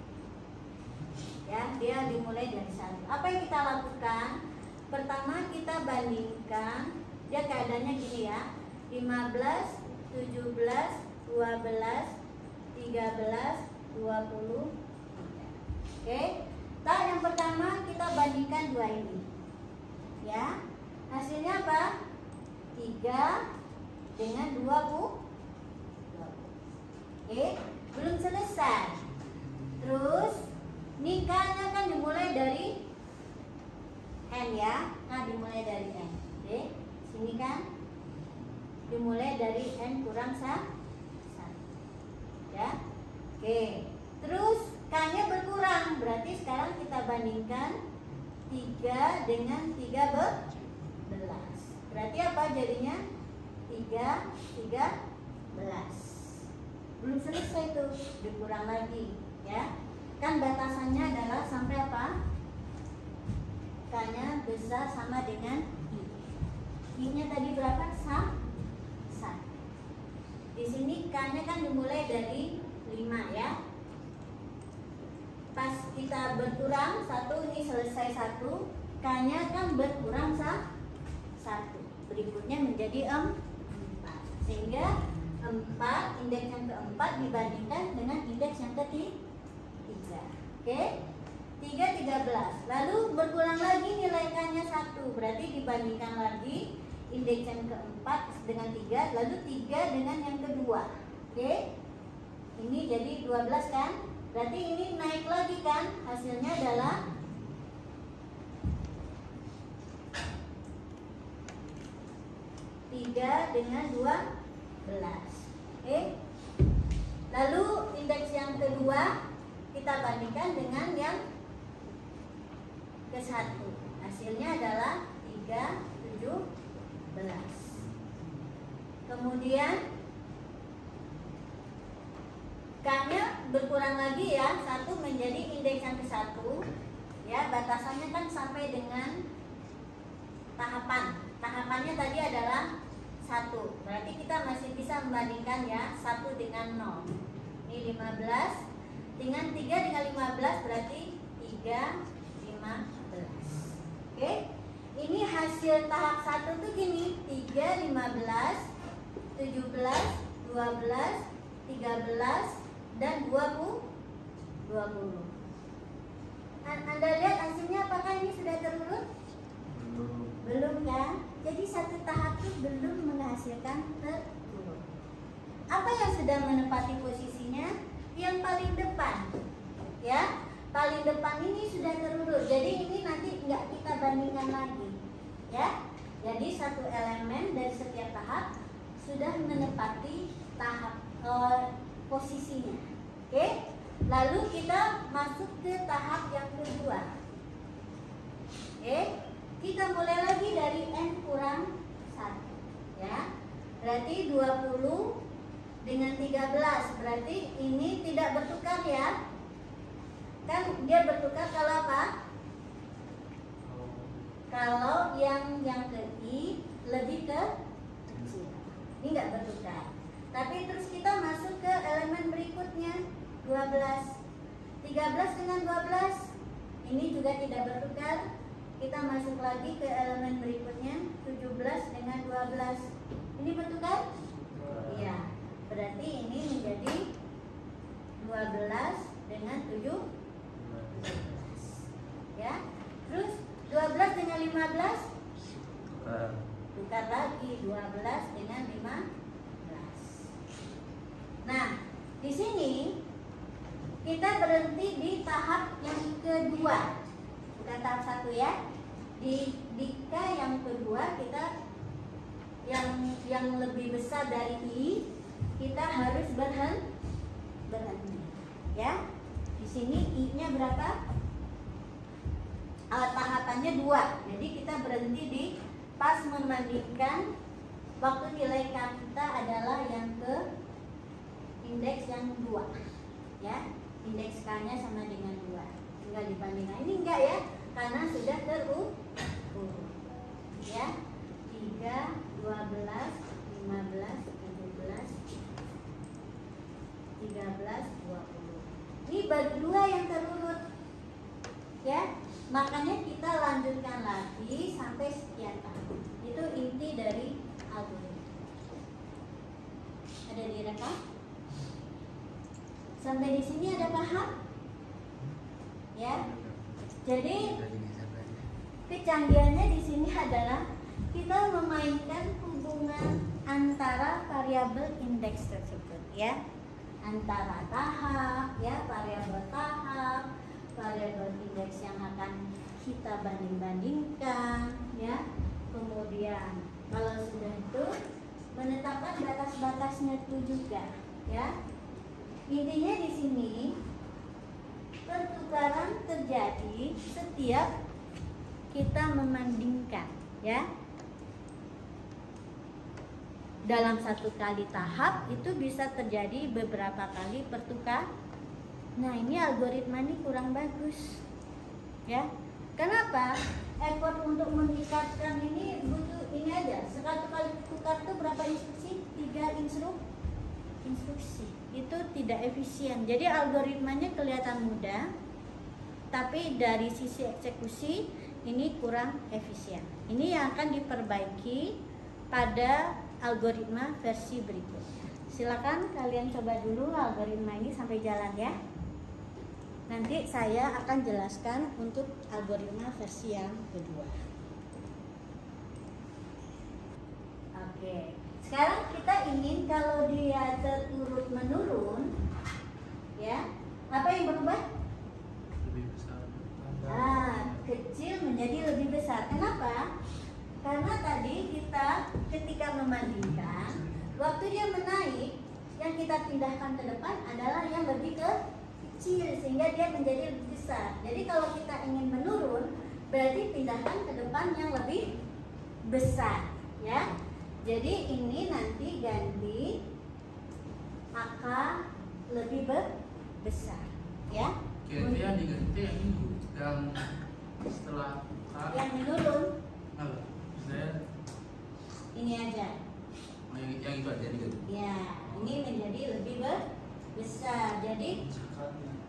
ya, dia dimulai dari 1. Apa yang kita lakukan? Pertama kita bandingkan, dia keadaannya gini ya, 15, 17, 12, 13, 20. Oke, tahap yang pertama kita bandingkan dua ini ya. Hasilnya apa? 3 dengan 20. Oke, belum selesai. Terus nikahnya kan dimulai dari n ya. Nah, dimulai dari n. Oke, sini kan dimulai dari n kurang 1 ya. Oke, terus k-nya berkurang. Berarti sekarang kita bandingkan 3 dengan 13. Berarti apa jadinya? 13. Belum selesai tuh, dikurang lagi ya. Kan batasannya adalah sampai apa? K-nya besar sama dengan I. I-nya tadi berapa? 1. Di sini K-nya kan dimulai dari 5 ya. Pas kita berkurang 1, ini selesai 1, K-nya kan berkurang 1. Berikutnya menjadi 4. Sehingga 4, indeks yang keempat dibandingkan dengan indeks yang ketiga. Oke, 3, 13. Lalu berkurang lagi nilai K-nya 1. Berarti dibandingkan lagi indeks yang keempat dengan 3, lalu 3 dengan yang kedua. Oke, ini jadi 12 kan? Berarti ini naik lagi kan? Hasilnya adalah 3 3 dengan 12. Oke. Lalu indeks yang kedua kita bandingkan dengan yang ke-1. Hasilnya adalah 3, 17. Kemudian K-nya berkurang lagi ya, 1 menjadi indeks yang ke-1. Ya, batasannya kan sampai dengan tahapan. Tahapannya tadi adalah 1. Berarti kita masih bisa membandingkan ya, 1 dengan 0. Ini 15 dengan 3 dengan 15 berarti 3, 15. Oke. Ini hasil tahap 1 tuh gini, 3, 15, 17, 12, 13 dan 20. Anda lihat hasilnya apakah ini sudah terurut? Belum kan? Jadi satu tahap itu belum menghasilkan terurut. Apa yang sudah menempati posisinya? Yang paling depan. Ya, paling depan ini sudah terurut. Jadi ini nanti nggak kita bandingkan lagi. Ya, jadi satu elemen dari setiap tahap sudah menempati tahap posisinya. Oke, lalu kita masuk ke tahap yang kedua. Oke, kita mulai lagi dari n kurang 1. Ya, berarti 20 dengan 13. Berarti ini tidak bertukar ya. Kan dia bertukar kalau apa? Kalau yang ke I lebih ke kecil. Ini nggak bertukar. Tapi terus kita masuk ke elemen berikutnya, 12. 13 dengan 12. Ini juga tidak bertukar. Kita masuk lagi ke elemen berikutnya, 17 dengan 12. Ini bertukar? Iya. Berarti ini menjadi 12 dengan 17. Ya. Terus 12 dengan 15? Tukar lagi, 12 dengan 15. Nah, di sini kita berhenti di tahap yang kedua. Bukan tahap 1 ya. Di K yang kedua kita yang lebih besar dari I, kita harus berhenti. Ya. Di sini I-nya berapa? Tahapannya 2. Jadi kita berhenti di pas membandingkan waktu nilai K kita adalah yang ke indeks yang 2. Ya. Indeks K-nya sama dengan 2. Tinggal dibandingkan. Ini enggak ya, karena sudah terurut. Ya. 3, 12, 15, 17, 13, 20. Ini baru 2 yang terurut. Ya. Makanya kita lanjutkan lagi sampai sekian tahun. Itu inti dari algoritma. Ada direkam? Sampai di sini ada paham? Ya. Jadi kecanggihannya di sini adalah kita memainkan hubungan antara variabel indeks tersebut, ya, antara tahap, ya, variabel tahap, variabel indeks yang akan kita banding-bandingkan, ya. Kemudian kalau sudah itu menetapkan batas-batasnya itu juga, ya. Intinya di sini pertukaran terjadi setiap kita membandingkan, ya. Dalam satu kali tahap itu bisa terjadi beberapa kali pertukaran. Nah, ini algoritma ini kurang bagus, ya. Kenapa? Effort untuk mengikatkan ini butuh ini aja. Satu kali tukar itu berapa instruksi? 3 instruksi. Itu tidak efisien. Jadi algoritmanya kelihatan mudah, tapi dari sisi eksekusi ini kurang efisien. Ini yang akan diperbaiki pada algoritma versi berikutnya. Silakan kalian coba dulu algoritma ini sampai jalan ya. Nanti saya akan jelaskan untuk algoritma versi yang kedua. Oke, sekarang kita ingin kalau dia terurut menurun, ya, apa yang berubah? Lebih besar. Nah, kecil menjadi lebih besar. Kenapa? Karena tadi kita ketika membandingkan, waktu dia menaik, yang kita pindahkan ke depan adalah yang lebih kecil sehingga dia menjadi lebih besar. Jadi kalau kita ingin menurun, berarti pindahkan ke depan yang lebih besar, ya. Jadi ini nanti ganti AK lebih besar, ya. Kira-kira yang diganti yang ini, yang setelah K. Yang menurun. Saya Ini aja. yang itu aja diganti. Ya, ini menjadi lebih besar. Jadi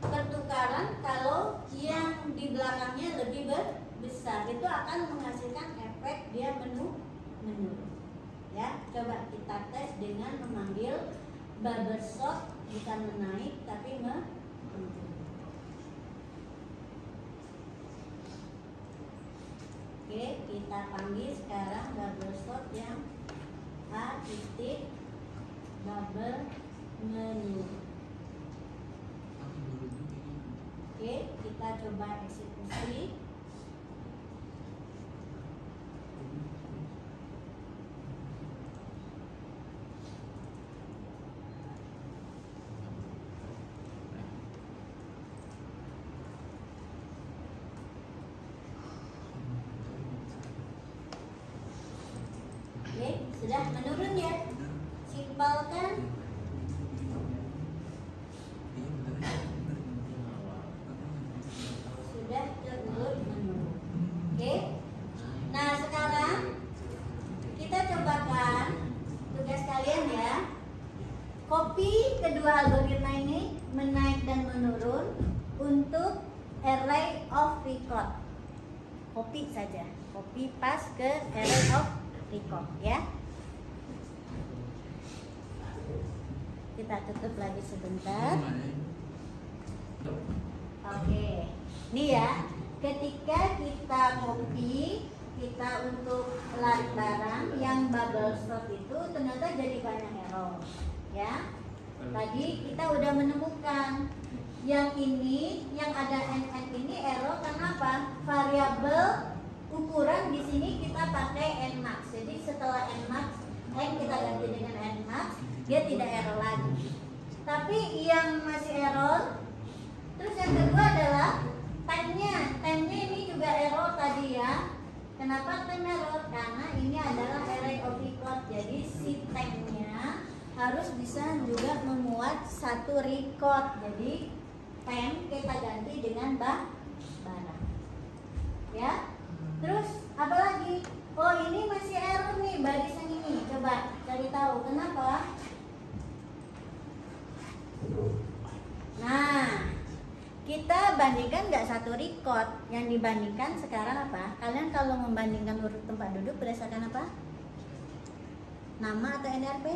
pertukaran kalau yang di belakangnya lebih besar itu akan menghasilkan efek dia menurun. Ya, coba kita tes dengan memanggil bubble shock, bukan menaik tapi menurun. Oke, kita panggil sekarang bubble shock yang A titik bubble menurun. Oke, kita coba eksekusi. Oke, sudah menurun ya. Simpel kan? Sudah terurut menurun. Oke. Nah, sekarang kita cobakan tugas kalian ya. Copy kedua algoritma ini, menaik dan menurun, untuk array of record. Copy saja. Copy pas ke array of record ya. Kita tutup lagi sebentar. Oke. Nih ya, ketika kita copy, kita untuk lari barang yang bubble slot itu ternyata jadi banyak error ya. Tadi kita udah menemukan yang ini, yang ada nn ini error karena apa? Variabel ukuran di sini kita pakai nmax. Jadi setelah nmax, n kita ganti dengan nmax, dia tidak error lagi. Tapi yang masih error, terus yang kedua adalah time-nya. Time-nya ini juga error tadi ya. Kenapa time error? Karena ini adalah array of record. Jadi si time-nya harus bisa juga memuat satu record. Jadi time kita ganti dengan barang. Ya. Terus apa lagi? Oh, ini masih error nih barisan ini. Coba cari tahu kenapa? Nah, kita bandingkan nggak satu record. Yang dibandingkan sekarang apa? Kalian kalau membandingkan urut tempat duduk berdasarkan apa? Nama atau NRP?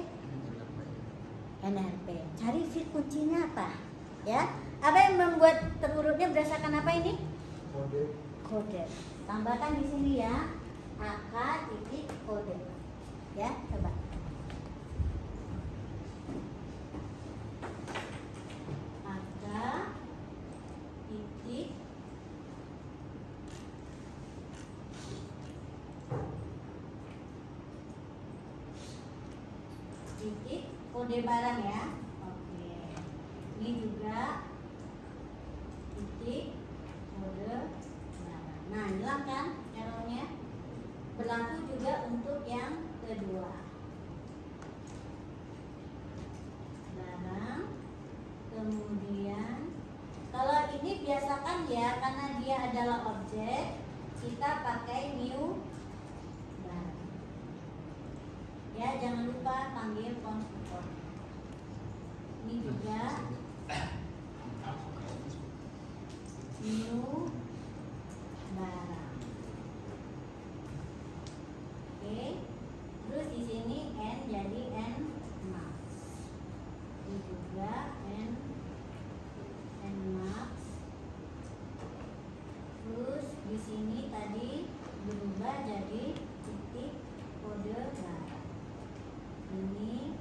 NRP. Cari field kuncinya apa? Ya. Apa yang membuat terurutnya berdasarkan apa ini? Kode. Tambahkan di sini ya. AK titik kode. Ya, coba. Titik kode barang ya. Oke. Ini juga titik kode barang. Nah, hilang kan errornya? Berlaku juga untuk yang kedua. Barang. Kemudian kalau ini biasakan ya, karena dia adalah objek, kita pakai new barang. Ya, jangan lupa panggil konstruktor. Ini juga new barang. Oke. Terus di sini n jadi n max. Ini juga n max. Terus di sini tadi berubah jadi titik kode barang. Ini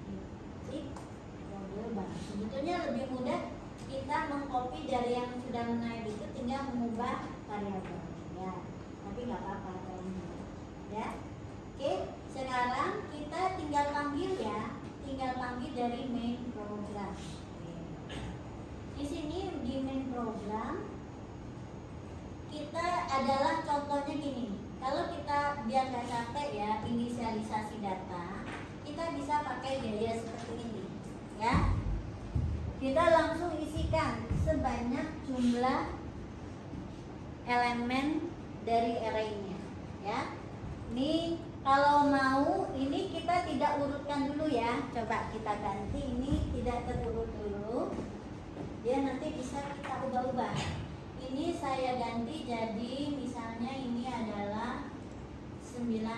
titik kode barang. Sebetulnya lebih mudah kita mengcopy dari yang sudah menaik itu, tinggal mengubah variabel ya. Tapi nggak contohnya gini, kalau kita biar nggak capek ya inisialisasi data, kita bisa pakai gaya seperti ini, ya. Kita langsung isikan sebanyak jumlah elemen dari array-nya, ya. Ini kalau mau ini kita tidak urutkan dulu ya. Coba kita ganti ini tidak terurut dulu. Dia nanti bisa kita ubah-ubah. Ini saya ganti jadi misalnya ini adalah 91.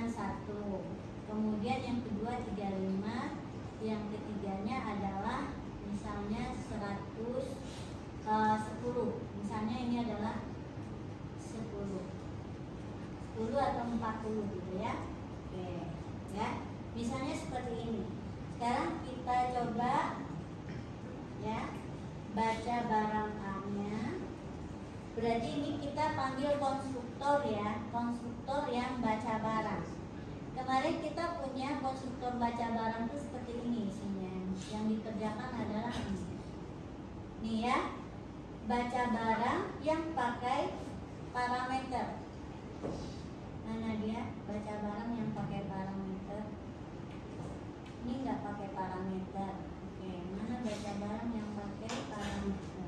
Kemudian yang kedua 35, yang ketiganya adalah misalnya 10. Misalnya ini adalah 10 atau 40 gitu ya. Oke, ya. Misalnya seperti ini. Sekarang kita coba ya baca barang A-nya. Berarti ini kita panggil konstruktor ya, konstruktor yang baca barang. Kemarin kita punya konstruktor baca barang itu seperti ini isinya. Yang dikerjakan adalah ini. Nih ya, baca barang yang pakai parameter. Mana dia? Baca barang yang pakai parameter. Ini nggak pakai parameter. Oke, mana baca barang yang pakai parameter?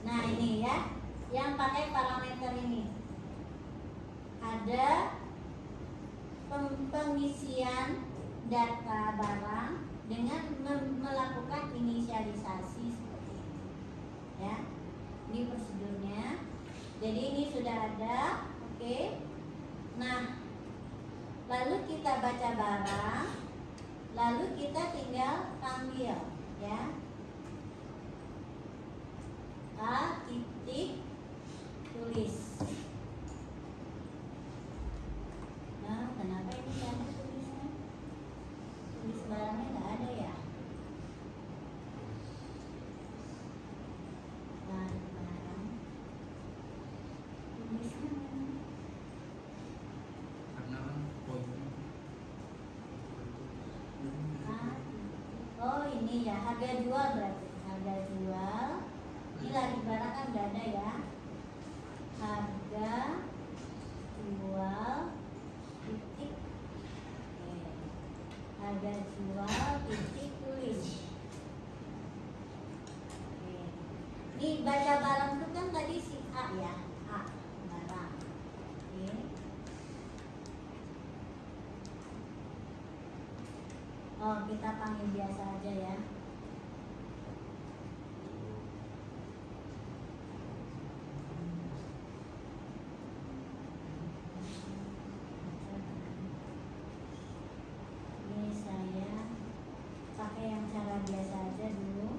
Nah ini ya, yang pakai parameter ini ada pengisian data barang dengan melakukan inisialisasi seperti ini, ya. Ini prosedurnya. Jadi ini sudah ada, oke. Nah, lalu kita baca barang, lalu kita tinggal panggil, ya. A titik tulis. Nah, kenapa ini ada tulisnya? Tulis barangnya nggak ada ya? Nah, barang tulisnya mana? Karena kan poinnya. Oh ini ya, harga jual berarti. Harga jual. Ini lagi barang kan nggak ada ya. Harga jual titik. Oke. Harga jual titik tulis. Oke. Ini baca barang itu kan tadi si A ya. A barang. Oke. Oh kita panggil biasa aja ya. Biasa aja dulu.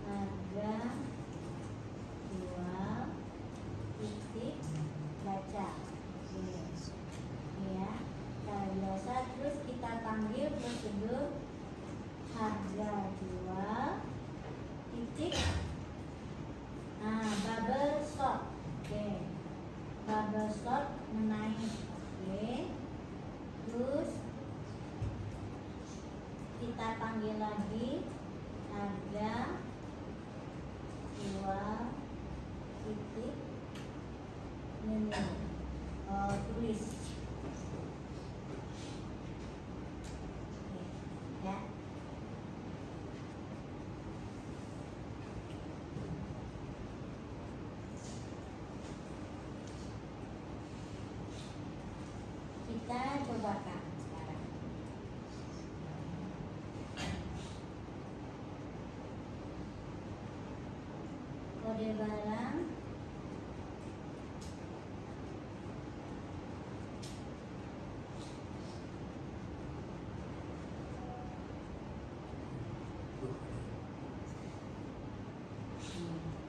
Harga jual titik baca. Ini ya, cara biasa. Terus kita panggil prosedur harga jual titik. Nah, bubble sort. Oke, bubble sort menaik. Oke, terus kita panggil lagi harga jual titik menu tulis. Oke, ya. Kita cobakan sekarang. Kode barang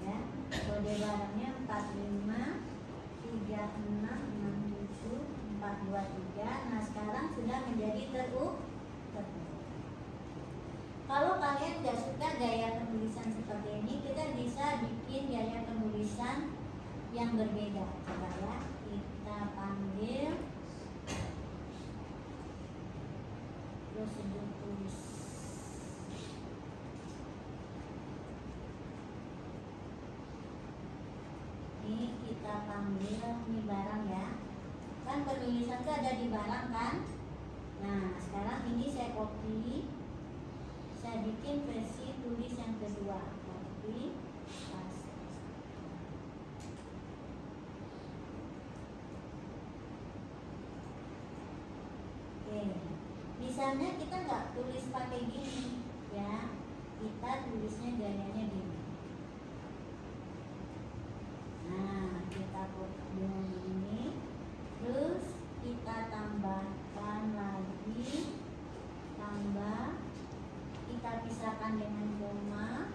ya, kode barangnya 45 36 67 423. Nah sekarang sudah menjadi terurut. Kalau kalian nggak suka gaya penulisan seperti ini, kita bisa bikin gaya penulisan yang berbeda. Coba ya, kita panggil prosedur tulis. Ini kita panggil ini barang ya. Kan penulisan itu ada di barang kan. Nah sekarang ini saya copy, saya bikin versi tulis yang kedua. Copy, paste. Oke, misalnya kita nggak tulis pakai gini ya, kita tulisnya gayanya gini. Nah kita copy ini, terus kita tambahkan lagi, tambah, kita pisahkan dengan koma,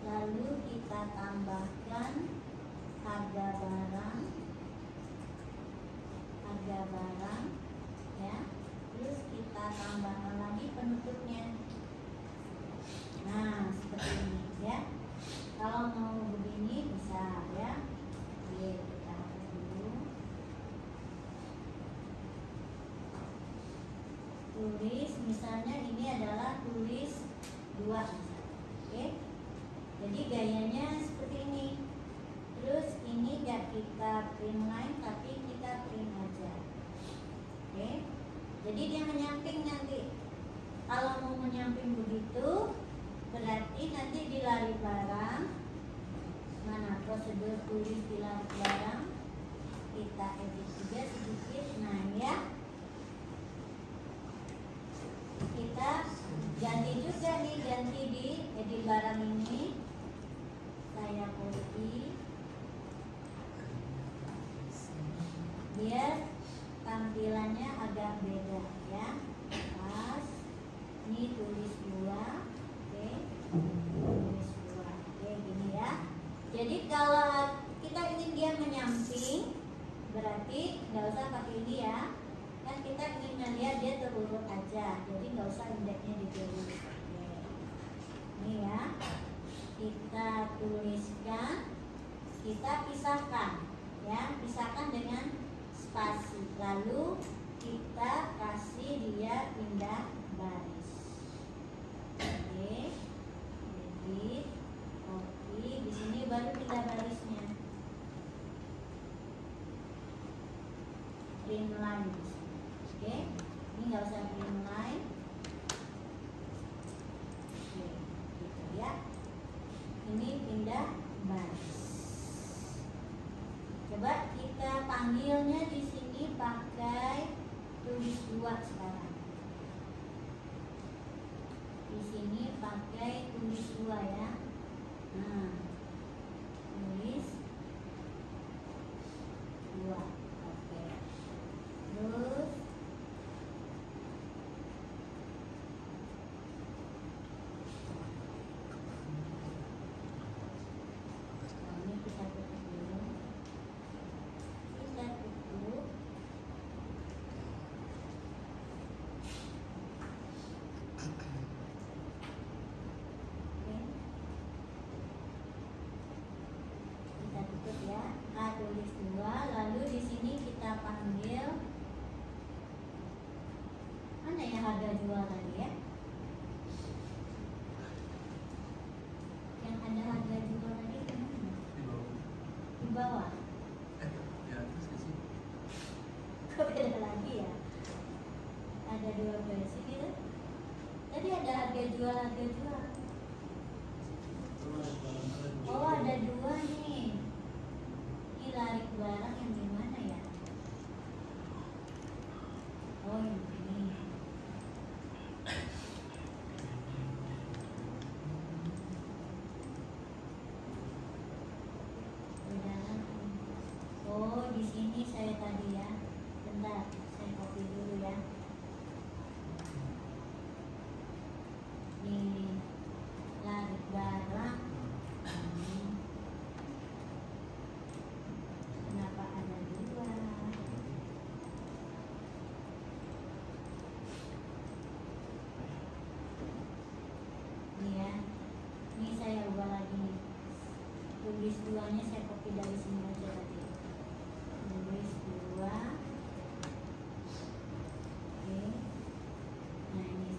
lalu kita tambahkan harga barang ya, terus kita tambahkan lagi penutupnya. Nah seperti ini ya. Kalau mau begini bisa ya. Oke, kita hapus dulu. Tulis misalnya ini adalah tulis 2 misalnya. Oke. Jadi gayanya seperti ini. Terus ini gak kita print line tapi kita print aja. Oke. Jadi dia menyamping nanti. Kalau mau menyamping begitu berarti nanti di lari barang, mana prosedur tulis di lari barang, kita edit juga sedikit. Nah ya, kita ganti juga nih, ganti di edit barang ini. Saya copy biar tampilannya agak beda ya. Pas ini tulis 2. Tulis 2. Oke, gini ya. Jadi kalau kita ingin dia menyamping, berarti nggak usah pakai ini ya. Kan kita ingin melihat dia terurut aja, jadi nggak usah indeksnya ditulis. Oke. Ini ya. Kita tuliskan, kita pisahkan, ya, pisahkan dengan spasi. Lalu kita kasih dia pindah baris. Oke. Edit, copy, di sini baru pindah barisnya. Print line di sini. Oke, ini nggak usah print line. Oke, gitu ya. Ini pindah baris. Coba kita panggilnya di sini pakai tulis 2 sekarang. Di sini pakai tulis 2 ya. Nah, tulis 2. Oke. Terus ini kita tutup dulu. Kita tutup. Kita tutup ya. A tulis 2, lalu di sini kita panggil mana ya harga jual tadi ya? Yang ada harga jual tadi di mana? Di bawah. Di atas di sini. Kok beda lagi ya? Ada 2 versi gitu. Tadi ada harga jual, harga jual. Oh, ada 2 nih. Ini lari barang yang di mana ya? Oh, yang ini. Beda lagi. Oh, di sini saya tadi ya. Bentar, saya copy dulu ya. Ini lari barang. Kenapa ada 2? Ini ya. Ini saya ubah lagi nih. Tulis 2-nya saya copy dari sini aja tadi. Tulis 2. Oke. Nah ini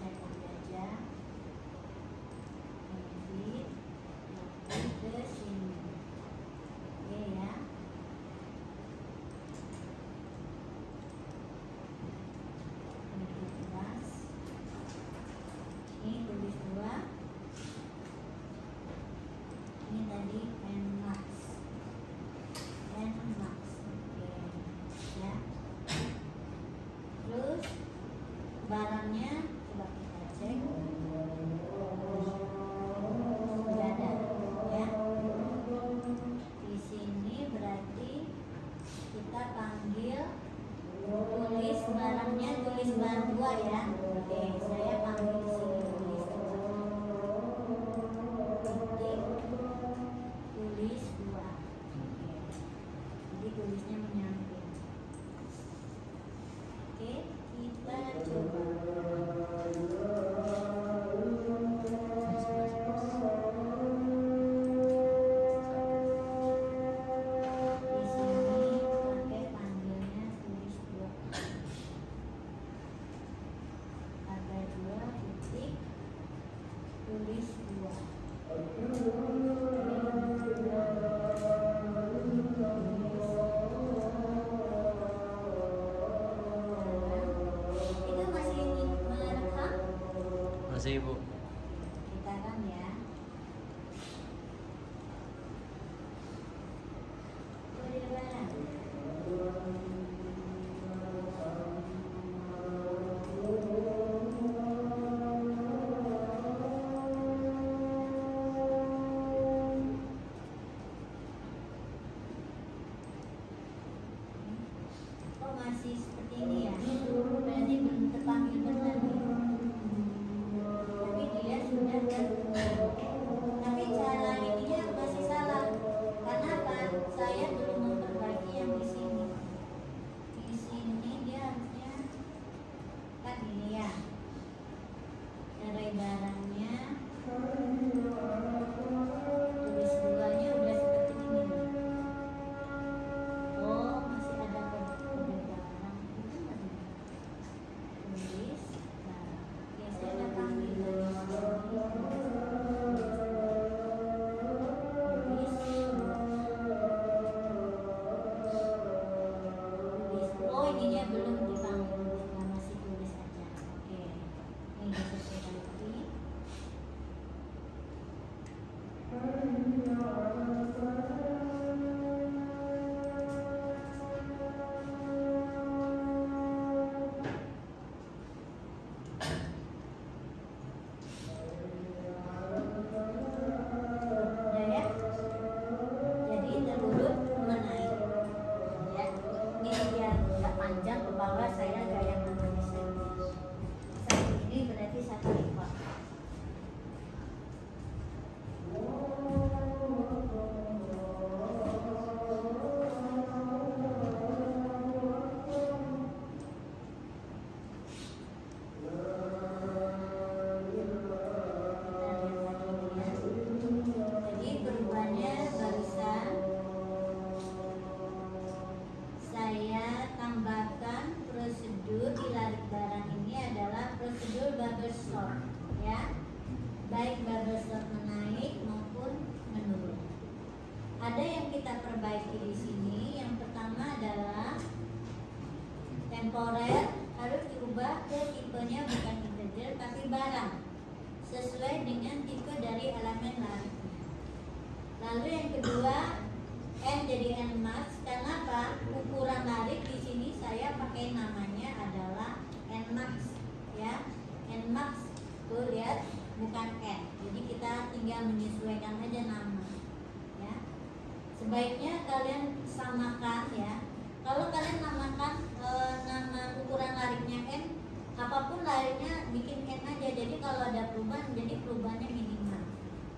tulis 2. Itu masih merekam? Masih Ibu. Kita rekam ya. Kode lebaran. Kok masih seperti ini ya? Berarti belum terpanggil benar nih. Tapi dia sudah tapi cara ininya masih salah. Karena apa? Saya belum memperbaiki yang di sini. Di sini dia harusnya kan ini ya. Cara barangnya tulis 2-nya udah seperti ini nih. Oh, masih ada kode barang. Itu masih tulis barang. Ya, saya udah panggil dari sini. Oh, ininya belum dipanggil, nah, masih tulis aja. Oke, ini disesuaikan lagi. Udah ya? Jadi terurut menaik. Ya, ini biar nggak panjang ke bawah saya gaya menulisnya. Satu ini berarti 1 lipat. Jadi perubahannya barusan saya tambahkan prosedur di larik barang ini adalah prosedur bubble sort, ya, baik bubble sort menaik maupun menurun. Ada yang kita perbaiki di sini. Yang pertama adalah temporer harus diubah ke tipenya bukan integer tapi barang sesuai dengan tipe dari elemen lariknya. Lalu yang kedua, n jadi n max. Karena apa? Ukuran larik di sini saya pakai namanya adalah n max, ya. N max tuh lihat bukan n. Jadi kita tinggal menyesuaikan aja nama, ya. Sebaiknya kalian samakan ya. Kalau kalian namakan nama ukuran lariknya n, apapun lariknya bikin n aja. Jadi kalau ada perubahan, jadi perubahannya minimal,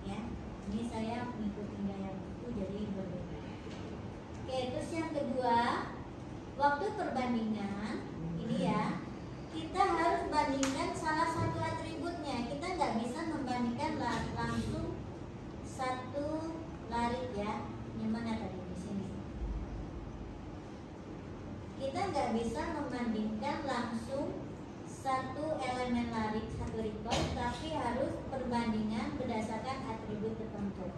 ya. Ini saya mengikuti gaya buku jadi berbeda. Oke, terus yang kedua, waktu perbandingan ini ya, kita harus bandingkan salah satu atributnya. Kita nggak bisa membandingkan langsung satu larik ya. Yang mana tadi di sini? Kita nggak bisa membandingkan langsung satu elemen larik, satu recall, tapi harus perbandingan berdasarkan atribut tertentu.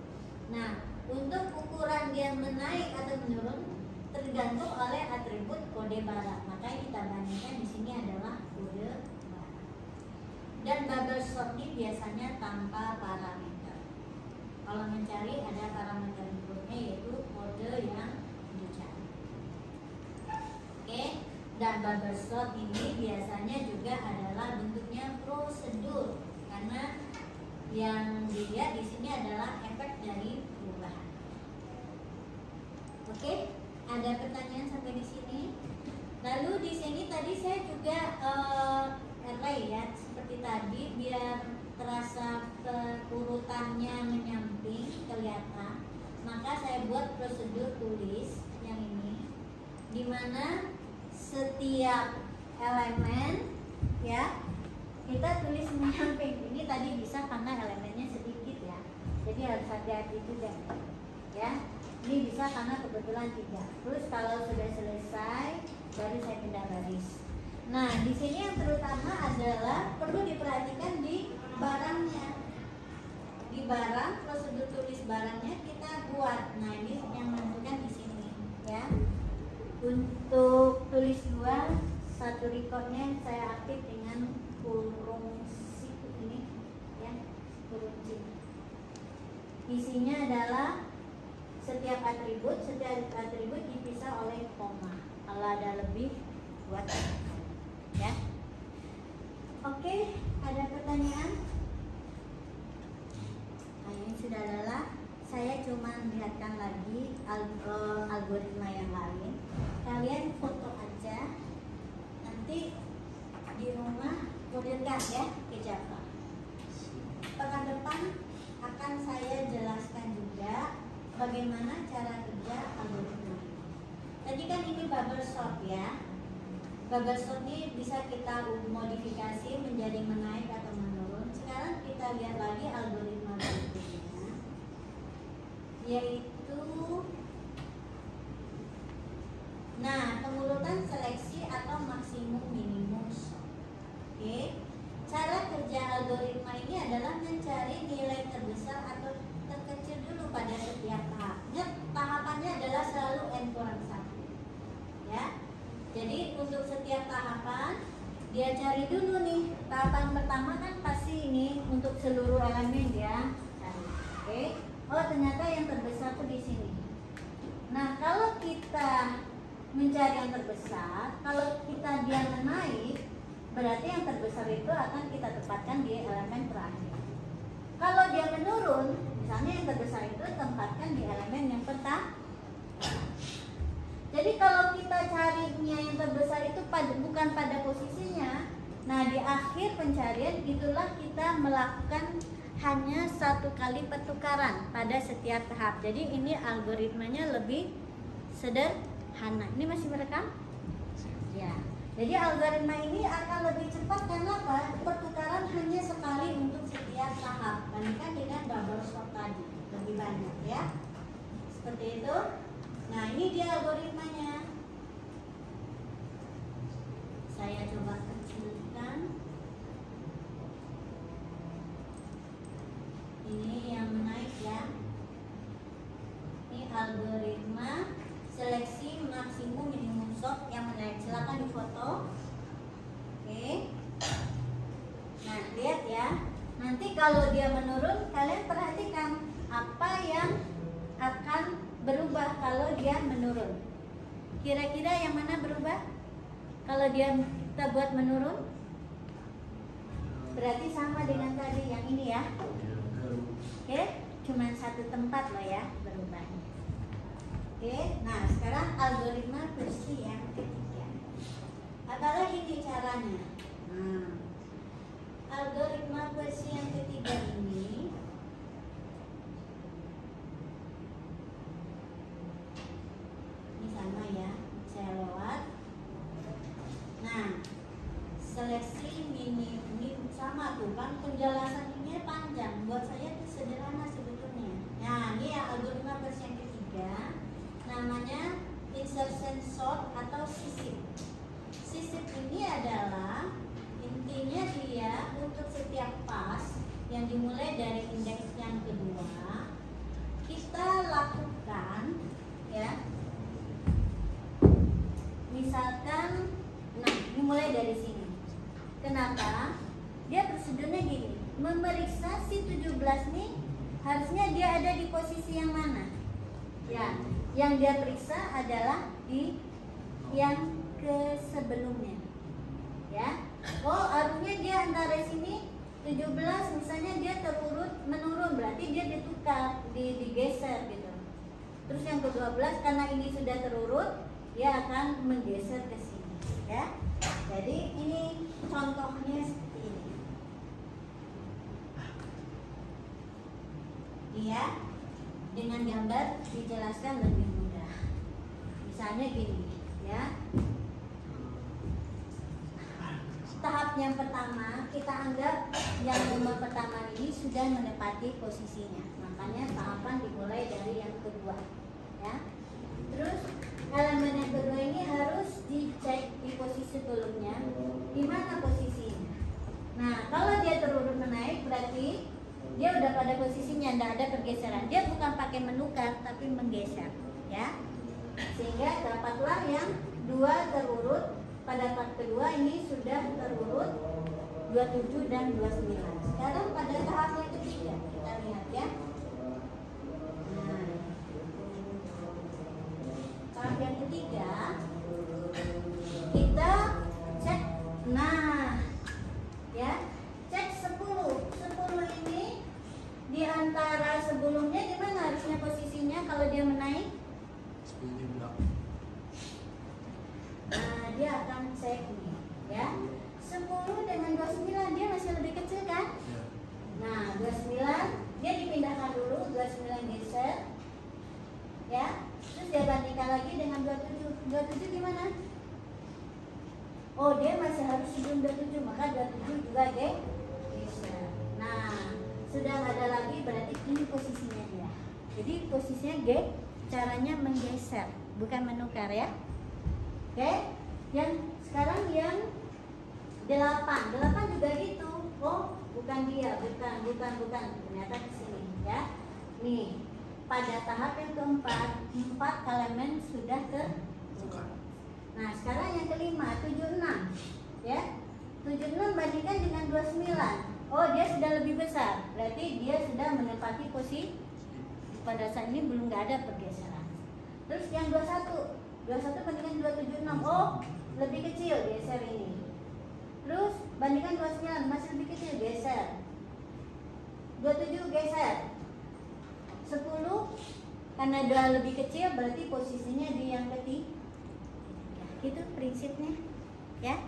Nah, untuk ukuran dia menaik atau menurun tergantung oleh atribut kode barang. Makanya kita bandingkan di sini adalah kode barang. Dan bubble sort ini biasanya tanpa parameter. Kalau mencari ada parameter inputnya yaitu kode yang dicari. Oke. Dan bubble sort ini biasanya juga adalah bentuknya prosedur karena yang dilihat di sini adalah efek dari perubahan. Oke, ada pertanyaan sampai di sini? Lalu di sini tadi saya juga array ya, seperti tadi biar terasa urutannya menyamping kelihatan. Maka saya buat prosedur tulis yang ini, di mana setiap elemen ya kita tulis menyamping. Ini tadi bisa karena elemennya sedikit ya, jadi harus hati-hati juga ya. Ini bisa karena kebetulan 3. Terus kalau sudah selesai baru saya pindah baris. Nah di sini yang terutama adalah perlu diperhatikan di barangnya. barang, prosedur tulis barangnya kita buat. Nah, ini yang menentukan di sini ya. Untuk tulis 2, satu recordnya saya aktif dengan kurung siku ini ya, kurung C. Isinya adalah setiap atribut dipisah oleh koma. Kalau ada lebih buat ya. Oke, ada pertanyaan? Nah, ini sudah adalah saya cuma lihatkan lagi algoritma yang lain. Kalian foto aja, nanti di rumah kodenya ya ke Java. Pekan depan akan saya jelaskan juga bagaimana cara kerja algoritma. Tadi kan ini bubble sort ya. Bubble sort ini bisa kita modifikasi menjadi menaik atau menurun. Sekarang kita lihat lagi algoritma berikutnya, yaitu pengurutan seleksi atau maksimum minimum sort. Oke. Cara kerja algoritma ini adalah mencari nilai terbesar atau terkecil dulu pada setiap tahapnya. Tahapannya adalah selalu n-1 ya. Jadi untuk setiap tahapan dia cari dulu nih. Tahapan pertama kan pasti ini untuk seluruh elemen dia cari. Oke. Oh, ternyata yang terbesar tuh di sini. Nah, kalau kita mencari yang terbesar, kalau kita dia menaik, berarti yang terbesar itu akan kita tempatkan di elemen terakhir. Kalau dia menurun, misalnya yang terbesar itu tempatkan di elemen yang pertama. Jadi kalau kita carinya yang terbesar itu bukan pada posisinya, nah di akhir pencarian itulah kita melakukan hanya 1 kali pertukaran pada setiap tahap. Jadi ini algoritmanya lebih sederhana. Ini masih merekam? Ya. Jadi algoritma ini akan lebih cepat karena apa? Pertukaran hanya sekali untuk setiap tahap. Bandingkan dengan bubble sort tadi, lebih banyak ya. Seperti itu. Nah, ini dia algoritmanya. Saya coba kecilkan. Ini yang menaik ya. Ini algoritma seleksi maksimum minimum sort yang menaik. Silakan difoto. Oke. Nah, lihat ya. Nanti kalau dia menurun, kalian perhatikan apa yang akan berubah kalau dia menurun. Kira-kira yang mana berubah? Kalau dia kita buat menurun, berarti sama dengan tadi yang ini ya. Oke, cuma 1 tempat loh ya berubahnya. Oke, nah sekarang algoritma versi yang ketiga. Apalagi nih caranya? Nah, algoritma versi yang ketiga ini sama ya, saya lewat. Nah, seleksi minim sama tuh kan penjelasannya panjang. Buat saya itu sederhana sebetulnya. Nah, ini ya algoritma versi yang ketiga. Namanya insertion sort atau sisip. Sisip ini adalah intinya dia untuk setiap pas yang dimulai dari indeks yang kedua kita lakukan ya. Misalkan, nah dimulai dari sini. Kenapa? Dia prosedurnya gini, memeriksa si 17 nih harusnya dia ada di posisi yang mana? Ya, yang dia periksa adalah di yang ke sebelumnya. Ya, oh harusnya dia antara sini 17 misalnya dia menurun, berarti dia ditukar, digeser gitu. Terus yang ke-12 karena ini sudah terurut, dia akan menggeser ke sini ya. Jadi ini contohnya seperti ini. Dia dengan gambar dijelaskan lebih mudah. Misalnya gini ya. Tahap yang pertama kita anggap yang nomor pertama ini sudah menepati posisinya. Makanya tahapan dimulai dari yang kedua ya. Terus elemen yang kedua ini harus dicek di posisi sebelumnya, di mana posisinya. Nah, kalau dia terurut menaik berarti dia udah pada posisinya, tidak ada pergeseran. Dia bukan pakai menukar tapi menggeser, ya. Sehingga dapatlah yang 2 terurut. Pada part kedua ini sudah terurut 27 dan 29. Sekarang pada tahap yang ketiga kita lihat ya. Nah, tahap yang ketiga kita cek. Nah, ya, cek 10. 10 ini di antara sebelumnya di mana harusnya posisinya kalau dia menaik? Nah, dia akan cek nih, ya. 10 dengan 29 dia masih lebih kecil kan? Nah, 29 dia dipindahkan dulu, 29 geser. Ya. Terus dia bandingkan lagi dengan 27. 27 gimana? Oh, dia masih harus sebelum 27, maka 27 juga geser. Nah, sudah nggak ada lagi, berarti ini posisinya dia. Jadi posisinya caranya menggeser, bukan menukar ya. Oke, yang sekarang yang 8 juga gitu. Oh, bukan dia, bukan. Ternyata di sini ya. Nih, pada tahap yang keempat, 4 elemen sudah tertukar. Nah, sekarang yang kelima, 76. Ya. 76 bandingkan dengan 29. Oh, dia sudah lebih besar. Berarti dia sudah menempati posisi. Pada saat ini belum nggak ada pergeseran. Terus yang 21 bandingkan 276. Oh, lebih kecil, geser ini. Terus bandingkan 29, masih lebih kecil, geser. 27 geser. 10 karena udah lebih kecil berarti posisinya di yang ketiga. Itu prinsipnya, ya.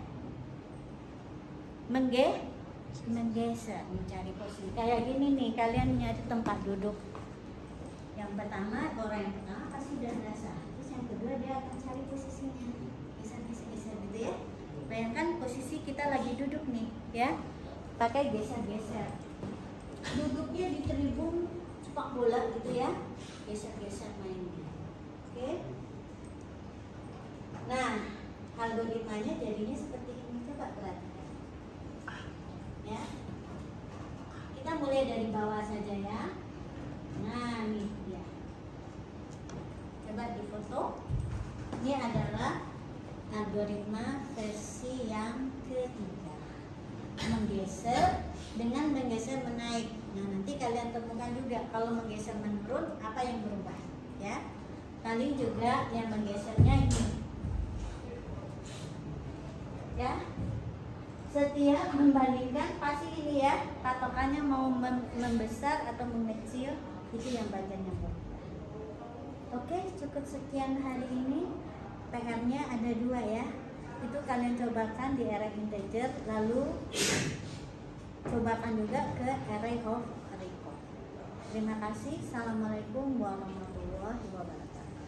Menggeser, mencari posisi. Kayak gini nih, kalian nyari tempat duduk. Yang pertama, orang yang pertama pasti udah dasar. Terus yang kedua dia akan cari posisinya. Geser gitu ya. Bayangkan posisi kita lagi duduk nih, ya. Pakai geser-geser. Duduknya di tribun sepak bola gitu ya. Geser-geser mainnya. Oke. Nah, algoritmanya jadinya seperti ini. Coba perhatikan. Ya. Kita mulai dari bawah saja ya. Nah, nih dia. Coba difoto. Ini adalah algoritma versi yang ketiga. Menggeser dengan menggeser menaik. Nah, nanti kalian temukan juga kalau menggeser menurun apa yang berubah, ya. Paling juga yang menggesernya ini. Ya. Setiap membandingkan pasti ini ya, patokannya mau membesar atau mengecil, itu yang bagian yang berubah. Oke, cukup sekian hari ini. PR-nya ada 2 ya. Itu kalian cobakan di array integer, lalu cobakan juga ke array of record. Terima kasih. Assalamualaikum warahmatullahi wabarakatuh.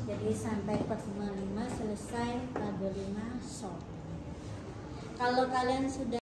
Jadi sampai pertemuan 5 selesai algoritma solve. Kalau kalian sudah